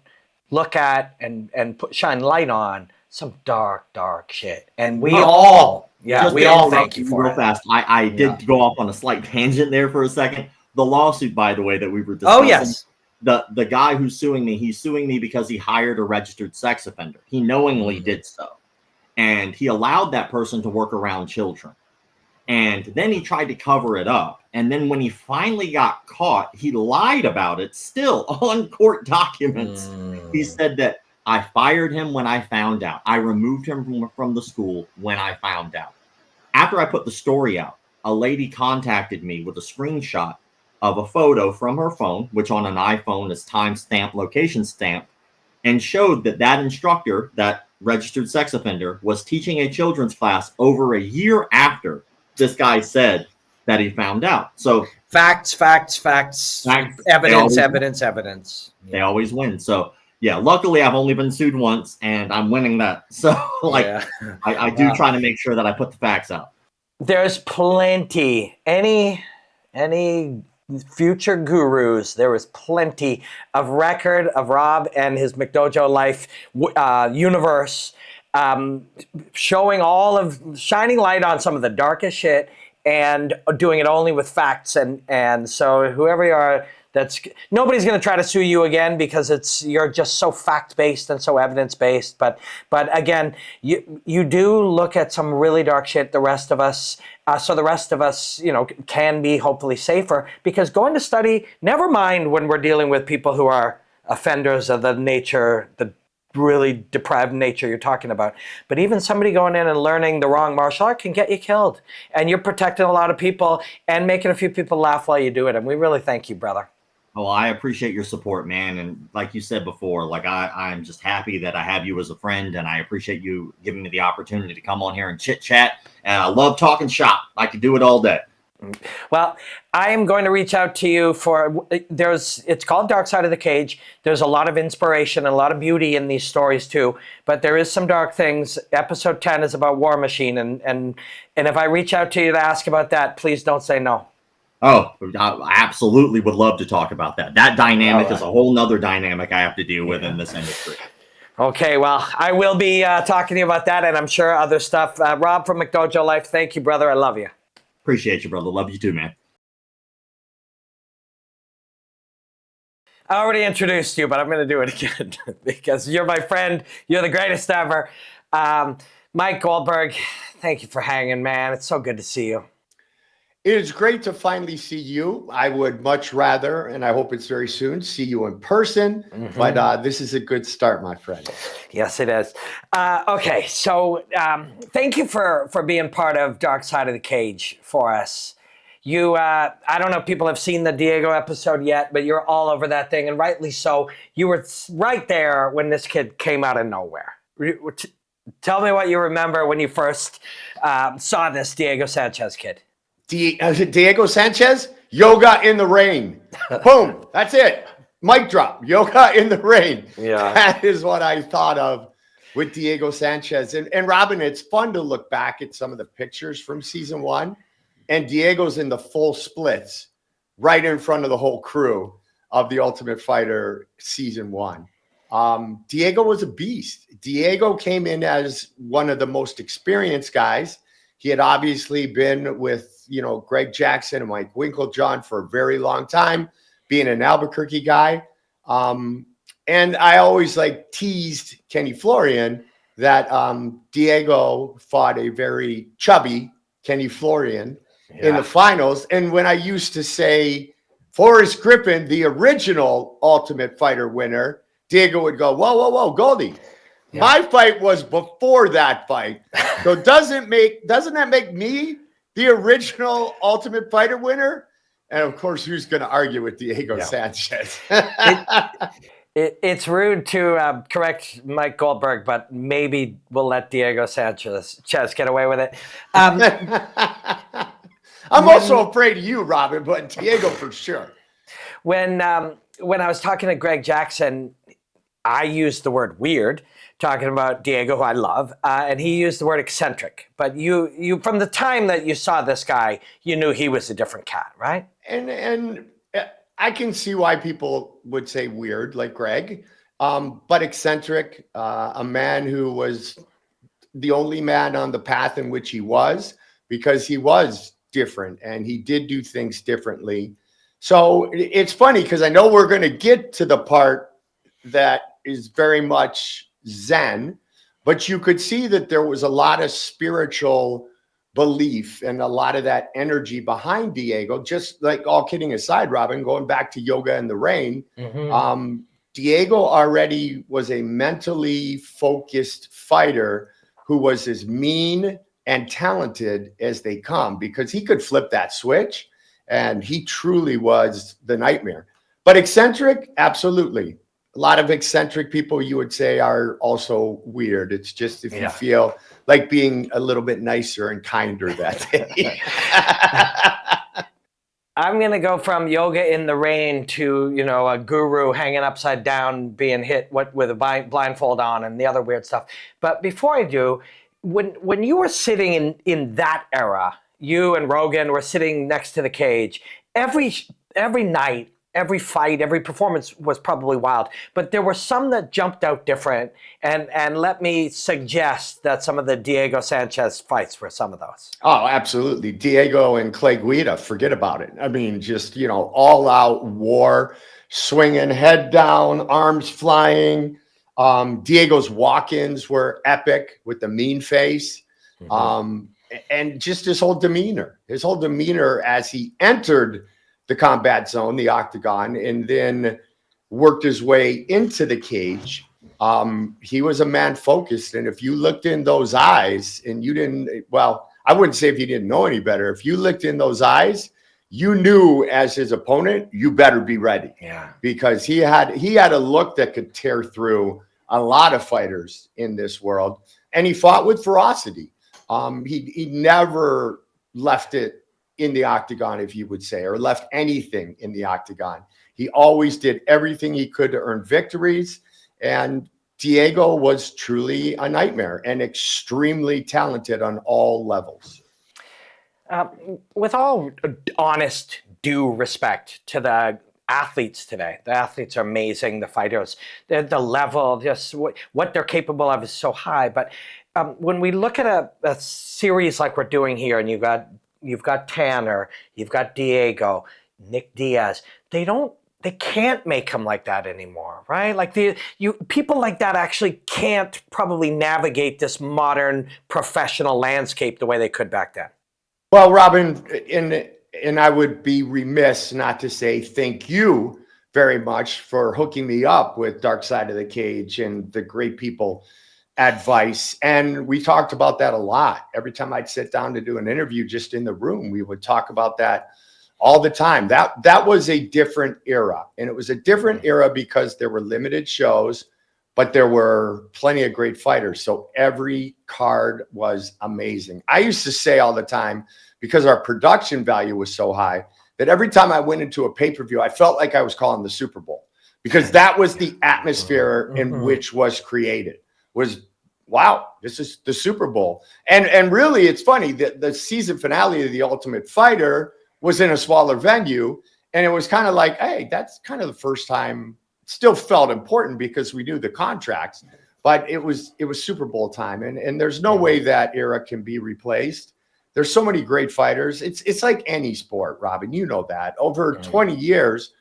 look at and shine light on, some dark shit. And we all thank you for real it. Fast. I did go off on a slight tangent there for a second. The lawsuit, by the way, that we were discussing. Oh, yes. The guy who's suing me, he's suing me because he hired a registered sex offender. He knowingly did so. And he allowed that person to work around children. And then he tried to cover it up. And then when he finally got caught, he lied about it still on court documents. He said that I fired him when I found out. I removed him from the school when I found out. After I put the story out, a lady contacted me with a screenshot of a photo from her phone, which on an iPhone is timestamp, location stamp, and showed that instructor, that registered sex offender, was teaching a children's class over a year after this guy said that he found out. So facts. Evidence. They always win. So yeah, luckily I've only been sued once and I'm winning that. So I do try to make sure that I put the facts out. There's plenty. Any future gurus, there is plenty of record of Rob and his McDojoLife universe, shining light on some of the darkest shit and doing it only with facts. And so whoever you are, nobody's going to try to sue you again because you're just so fact-based and so evidence-based. But again, you do look at some really dark shit. The rest of us, can be hopefully safer, because going to study, never mind when we're dealing with people who are offenders of the really deprived nature you're talking about. But even somebody going in and learning the wrong martial art can get you killed. And you're protecting a lot of people and making a few people laugh while you do it. And we really thank you, brother. Oh, I appreciate your support, man. And like you said before, like I'm just happy that I have you as a friend, and I appreciate you giving me the opportunity to come on here and chit chat. And I love talking shop. I could do it all day. Well, I am going to reach out to you for it's called Dark Side of the Cage. There's a lot of inspiration and a lot of beauty in these stories too, but there is some dark things. Episode 10 is about War Machine, and if I reach out to you to ask about that, please don't say no. Oh, I absolutely would love to talk about that. That dynamic is a whole nother dynamic I have to deal with in this industry. Okay, well, I will be talking to you about that, and I'm sure other stuff. Rob from McDojoLife, thank you, brother. I love you. Appreciate you, brother. Love you too, man. I already introduced you, but I'm going to do it again because you're my friend. You're the greatest ever. Mike Goldberg, thank you for hanging, man. It's so good to see you. It is great to finally see you. I would much rather, and I hope it's very soon, see you in person. Mm-hmm. But this is a good start, my friend. Yes, it is. Okay, so thank you for being part of Dark Side of the Cage for us. You, I don't know if people have seen the Diego episode yet, but you're all over that thing, and rightly so. You were right there when this kid came out of nowhere. Tell me what you remember when you first saw this Diego Sanchez kid. Diego Sanchez, yoga in the rain. Boom, that's it. Mic drop, yoga in the rain. Yeah. That is what I thought of with Diego Sanchez. And Robin, it's fun to look back at some of the pictures from season 1. And Diego's in the full splits right in front of the whole crew of The Ultimate Fighter season 1. Diego was a beast. Diego came in as one of the most experienced guys. He had obviously been with, Greg Jackson and Mike Winklejohn for a very long time, being an Albuquerque guy. And I always teased Kenny Florian that Diego fought a very chubby Kenny Florian in the finals. And when I used to say Forrest Griffin, the original Ultimate Fighter winner, Diego would go, whoa, Goldie. Yeah. My fight was before that fight. So doesn't that make me the original Ultimate Fighter winner? And of course, who's going to argue with Diego Sanchez? It's rude to correct Mike Goldberg, but maybe we'll let Diego Sanchez get away with it. I'm also afraid of you, Robin, but Diego for sure. When I was talking to Greg Jackson, I used the word weird, talking about Diego, who I love, and he used the word eccentric. But you from the time that you saw this guy, you knew he was a different cat, right? And I can see why people would say weird, like Greg, but eccentric, a man who was the only man on the path in which he was, because he was different and he did do things differently. So it's funny because I know we're going to get to the part that is very much Zen, but you could see that there was a lot of spiritual belief and a lot of that energy behind Diego. Just like, all kidding aside, Robin, going back to yoga in the rain, Diego already was a mentally focused fighter who was as mean and talented as they come, because he could flip that switch and he truly was the nightmare. But eccentric, absolutely. A lot of eccentric people, you would say, are also weird. It's just if you feel like being a little bit nicer and kinder that day. I'm going to go from yoga in the rain to, a guru hanging upside down, being hit with a blindfold on and the other weird stuff. But before I do, when you were sitting in that era, you and Rogan were sitting next to the cage, every night, every fight, every performance was probably wild, but there were some that jumped out different. And let me suggest that some of the Diego Sanchez fights were some of those. Oh, absolutely. Diego and Clay Guida, forget about it. I mean, just, all out war, swinging head down, arms flying. Diego's walk-ins were epic with the mean face. And just his whole demeanor as he entered the combat zone, the octagon, and then worked his way into the cage. He was a man focused. And if you looked in those eyes and you didn't, I wouldn't say if you didn't know any better, if you looked in those eyes, you knew as his opponent, you better be ready. Yeah. Because he had a look that could tear through a lot of fighters in this world. And he fought with ferocity. He never left it in the octagon, if you would say, or left anything in the octagon. He always did everything he could to earn victories. And Diego was truly a nightmare and extremely talented on all levels. With all honest due respect to the athletes today, the athletes are amazing. The fighters, the level, just what they're capable of is so high. But when we look at a series like we're doing here, and you've got Tanner, you've got Diego, Nick Diaz, they can't make them like that anymore, right? Like people like that actually can't probably navigate this modern professional landscape the way they could back then. Well, Robin, and I would be remiss not to say thank you very much for hooking me up with Dark Side of the Cage and the great people at Vice. And we talked about that a lot. Every time I'd sit down to do an interview just in the room, we would talk about that all the time. That was a different era. And it was a different era because there were limited shows, but there were plenty of great fighters. So every card was amazing. I used to say all the time, because our production value was so high, that every time I went into a pay-per-view, I felt like I was calling the Super Bowl, because that was the atmosphere in which was created. Was, wow, this is the Super Bowl. And really, it's funny that the season finale of The Ultimate Fighter was in a smaller venue. And it was kind of like, hey, that's kind of the first time. Still felt important because we knew the contracts, but it was Super Bowl time. And there's no way that era can be replaced. There's so many great fighters. It's like any sport, Robin, you know that. Over 20 years,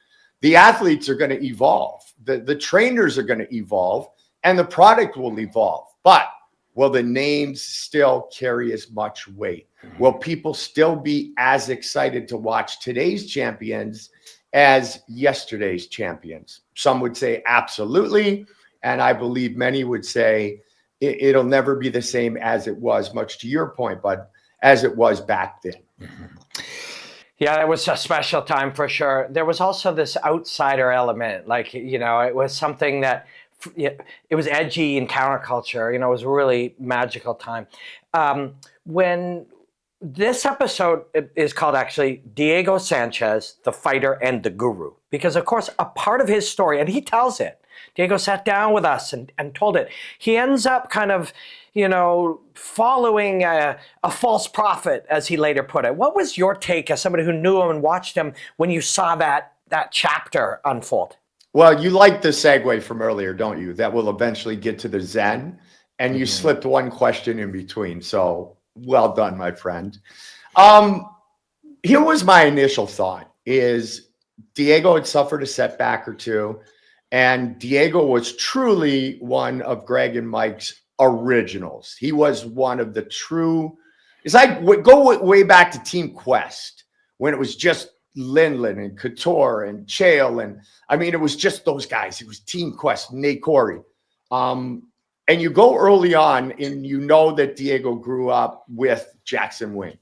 the athletes are going to evolve. The trainers are going to evolve, and the product will evolve. But will the names still carry as much weight? Will people still be as excited to watch today's champions as yesterday's champions? Some would say absolutely. And I believe many would say it'll never be the same as it was, much to your point, but as it was back then. Yeah, it was a special time for sure. There was also this outsider element. Like, it was something that it was edgy and counterculture. It was a really magical time. When this episode is called actually Diego Sanchez, the Fighter and the Guru, because of course a part of his story, and he tells it, Diego sat down with us and told it. He ends up kind of, following a false prophet, as he later put it. What was your take as somebody who knew him and watched him when you saw that chapter unfold? Well, you like the segue from earlier, don't you? That will eventually get to the Zen, and you slipped one question in between. So well done, my friend. Here was my initial thought: is Diego had suffered a setback or two, and Diego was truly one of Greg and Mike's originals. He was one of the true. It's like go way back to Team Quest when it was just Linlin and Couture and Chael, and I mean it was just those guys. It was Team Quest, Nate Corey. And you go early on, and you know that Diego grew up with Jackson Wink.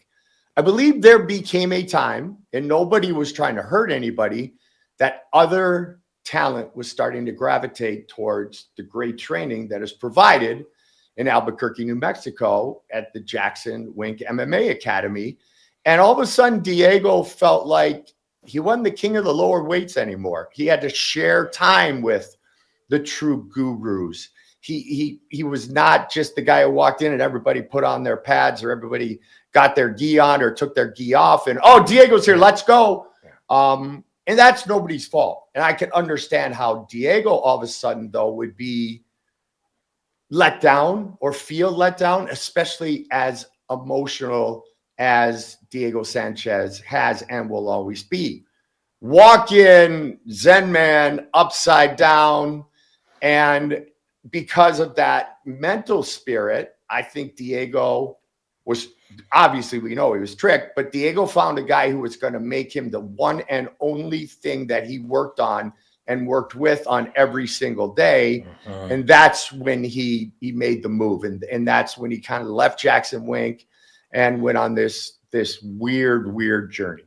I believe there became a time, and nobody was trying to hurt anybody, that other talent was starting to gravitate towards the great training that is provided in Albuquerque, New Mexico at the Jackson Wink MMA Academy. And all of a sudden, Diego felt like he wasn't the king of the lower weights anymore. He had to share time with the true gurus. He was not just the guy who walked in and everybody put on their pads, or everybody got their gi on or took their gi off and, oh, Diego's here, let's go. And that's nobody's fault. And I can understand how Diego all of a sudden, though, would be let down or feel let down, especially as emotional as Diego Sanchez has and will always be. Walk in, Zen man, upside down. And because of that mental spirit, I think Diego was, obviously we know he was tricked, but Diego found a guy who was going to make him the one and only thing that he worked on and worked with on every single day. And that's when he made the move. And that's when he kind of left Jackson Wink and went on this weird journey.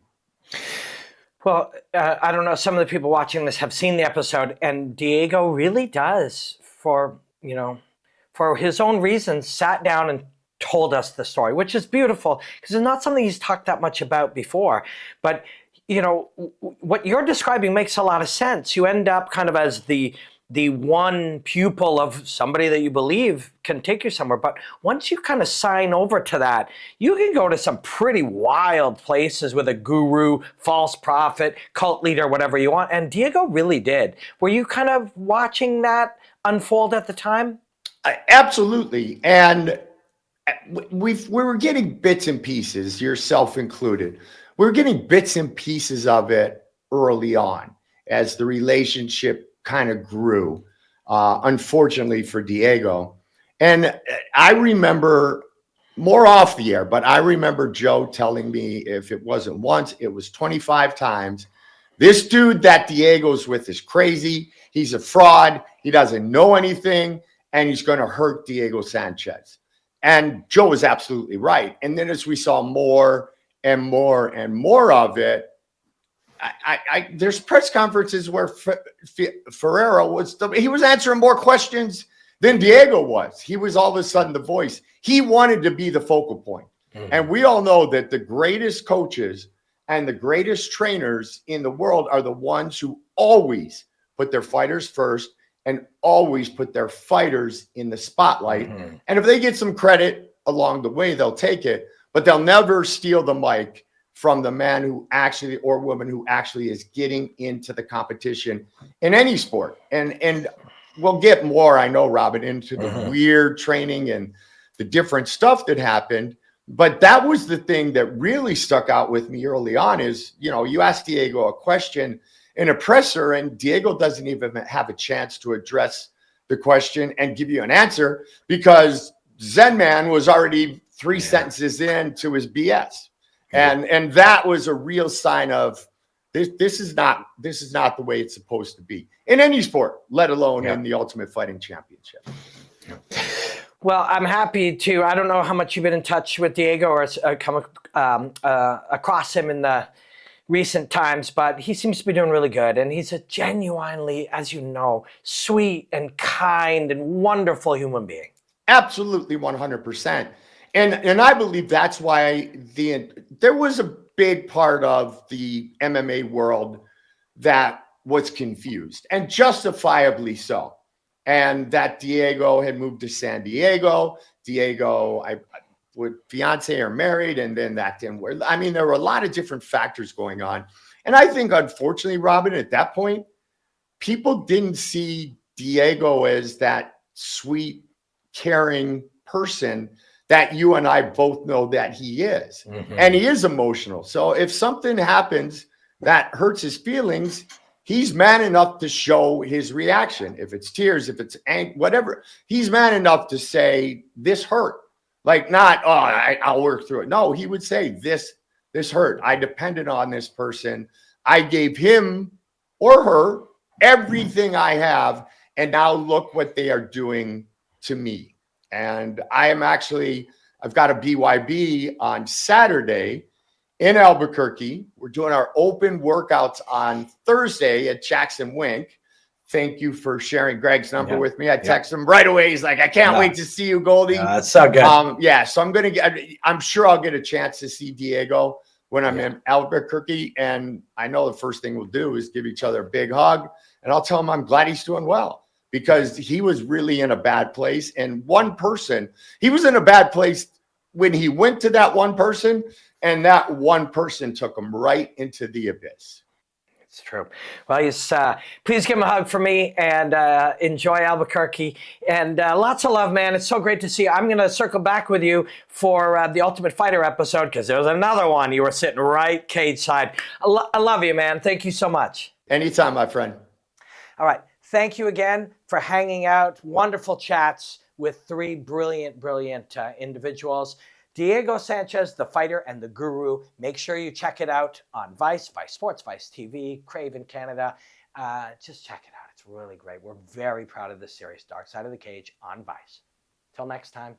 Well, I don't know. Some of the people watching this have seen the episode, and Diego really does, for his own reasons, sat down and told us the story, which is beautiful because it's not something he's talked that much about before. But what you're describing makes a lot of sense. You end up kind of as the one pupil of somebody that you believe can take you somewhere. But once you kind of sign over to that, you can go to some pretty wild places with a guru, false prophet, cult leader, whatever you want. And Diego really did. Were you kind of watching that unfold at the time? Absolutely. And we were getting bits and pieces, yourself included. We were getting bits and pieces of it early on as the relationship kind of grew, unfortunately for Diego. And I remember, more off the air, but I remember Joe telling me, if it wasn't once, it was 25 times, this dude that Diego's with is crazy. He's a fraud. He doesn't know anything, and he's going to hurt Diego Sanchez. And Joe was absolutely right. And then as we saw more and more and more of it, there's press conferences where Ferreira he was answering more questions than Diego was. He was all of a sudden the voice. He wanted to be the focal point. Mm-hmm. And we all know that the greatest coaches and the greatest trainers in the world are the ones who always put their fighters first and always put their fighters in the spotlight. Mm-hmm. And if they get some credit along the way, they'll take it, but they'll never steal the mic from the man who actually, or woman who actually is getting into the competition in any sport. And we'll get more, I know, Robin, into the weird training and the different stuff that happened. But that was the thing that really stuck out with me early on is, you asked Diego a question in a presser, and Diego doesn't even have a chance to address the question and give you an answer because Zen Man was already three sentences into his BS. And that was a real sign of this is not the way it's supposed to be in any sport, let alone in the Ultimate Fighting Championship. Well, I'm happy to. I don't know how much you've been in touch with Diego or come across him in the recent times, but he seems to be doing really good. And he's a genuinely, as you know, sweet and kind and wonderful human being. Absolutely, 100%. And I believe that's why there was a big part of the MMA world that was confused, and justifiably so. And that Diego had moved to San Diego. Diego, with fiance or married, and then that didn't work. I mean, there were a lot of different factors going on. And I think, unfortunately, Robin, at that point, people didn't see Diego as that sweet, caring person that you and I both know that he is. Mm-hmm. And he is emotional. So if something happens that hurts his feelings, he's man enough to show his reaction. If it's tears, if it's anger, whatever, he's man enough to say, this hurt. Like not, I'll work through it. No, he would say, this hurt. I depended on this person. I gave him or her everything I have. And now look what they are doing to me. And I've got a BYB on Saturday in Albuquerque. We're doing our open workouts on Thursday at Jackson Wink. Thank you for sharing Greg's number with me. I text him right away. He's like, I can't wait to see you, Goldie. That's so good. So I'm sure I'll get a chance to see Diego when I'm in Albuquerque. And I know the first thing we'll do is give each other a big hug. And I'll tell him I'm glad he's doing well, because he was really in a bad place. And he was in a bad place when he went to that one person, and that one person took him right into the abyss. It's true. Well, please give him a hug for me, and enjoy Albuquerque. And lots of love, man. It's so great to see you. I'm going to circle back with you for the Ultimate Fighter episode, because there was another one. You were sitting right cage side. I love you, man. Thank you so much. Anytime, my friend. All right. Thank you again for hanging out. Wonderful chats with three brilliant individuals. Diego Sanchez, the fighter and the guru. Make sure you check it out on Vice, Vice Sports, Vice TV, Crave in Canada. Just check it out. It's really great. We're very proud of this series, Dark Side of the Cage on Vice. Till next time,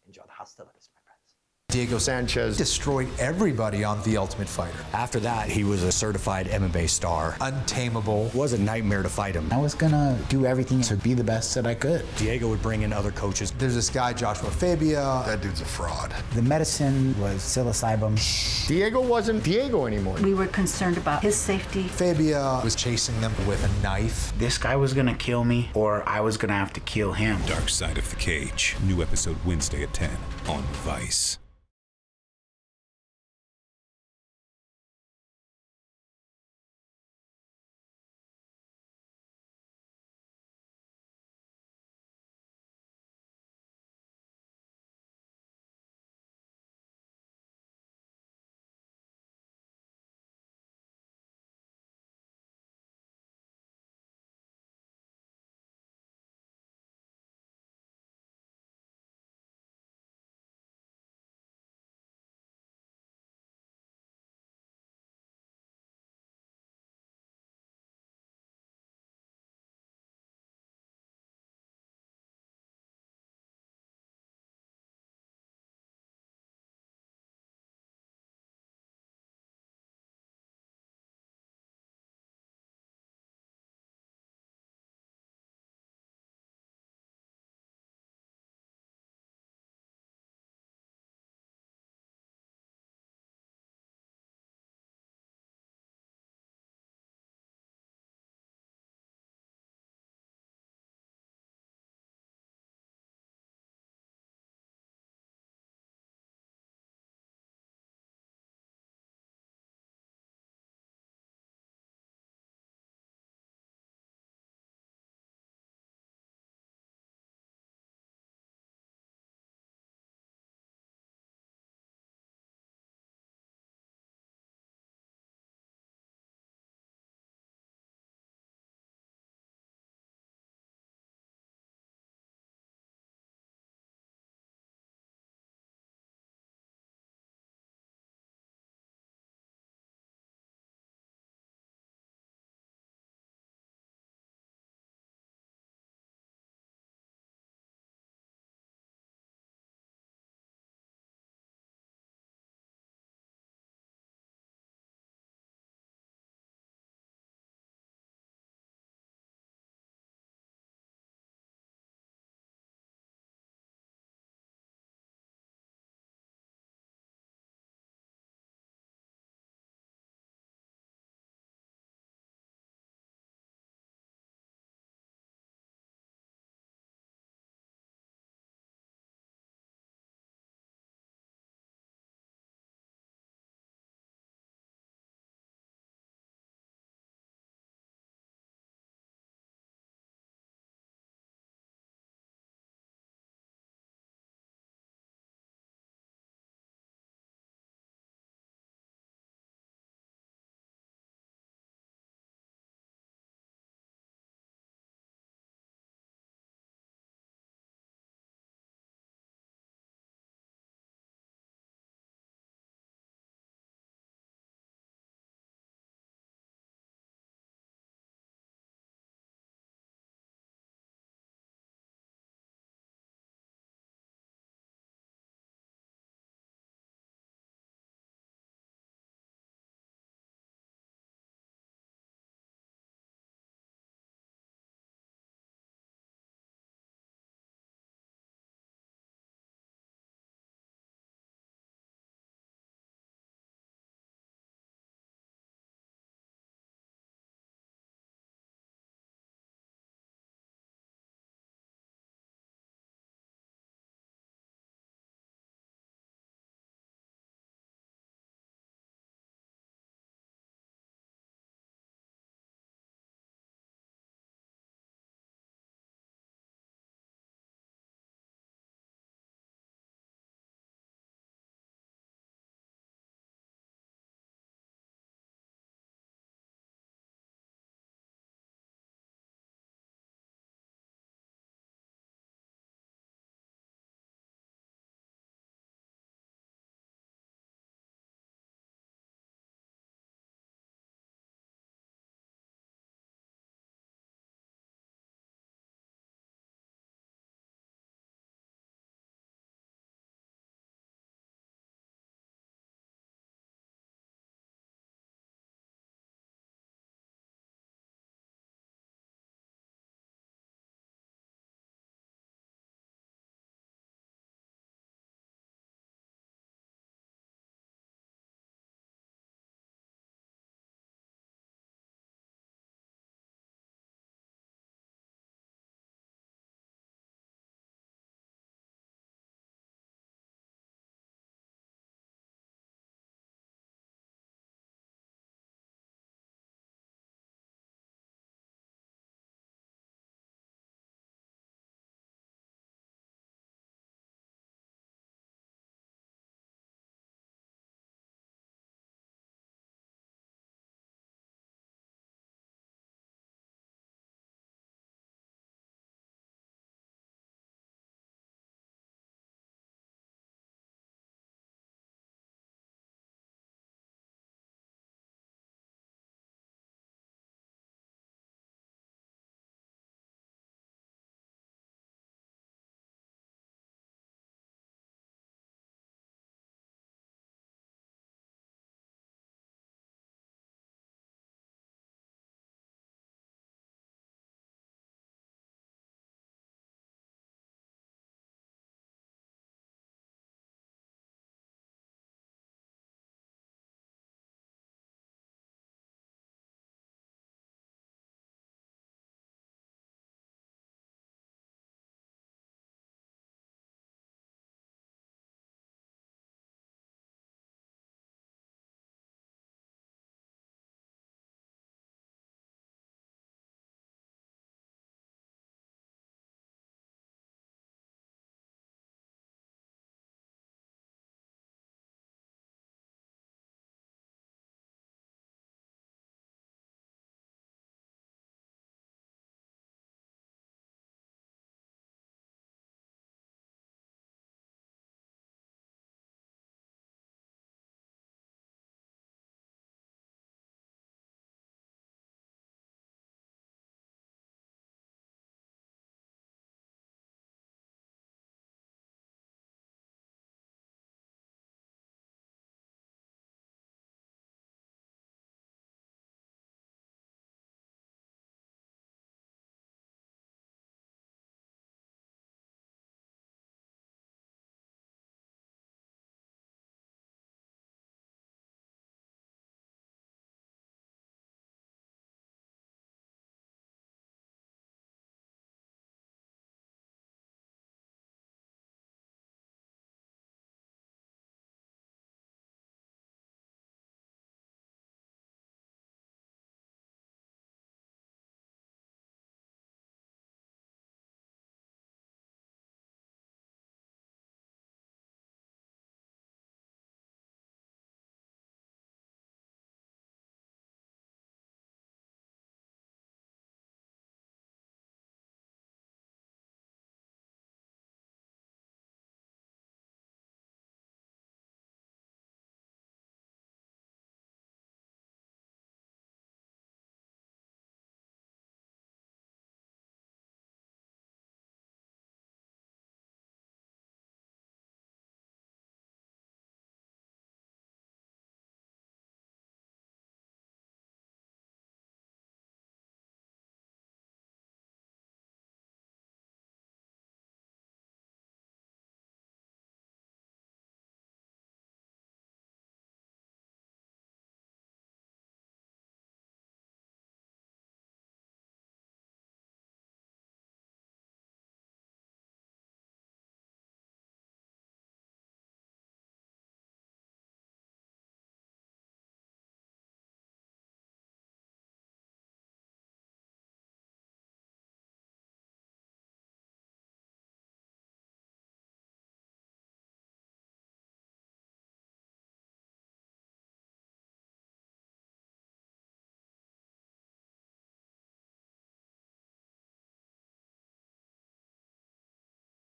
enjoy the hostilities, my friends. Diego Sanchez destroyed everybody on The Ultimate Fighter. After that, he was a certified MMA star. Untamable. It was a nightmare to fight him. I was gonna do everything to be the best that I could. Diego would bring in other coaches. There's this guy, Joshua Fabia. That dude's a fraud. The medicine was psilocybin. Diego wasn't Diego anymore. We were concerned about his safety. Fabia was chasing them with a knife. This guy was gonna kill me, or I was gonna have to kill him. Dark Side of the Cage. New episode Wednesday at 10 on Vice.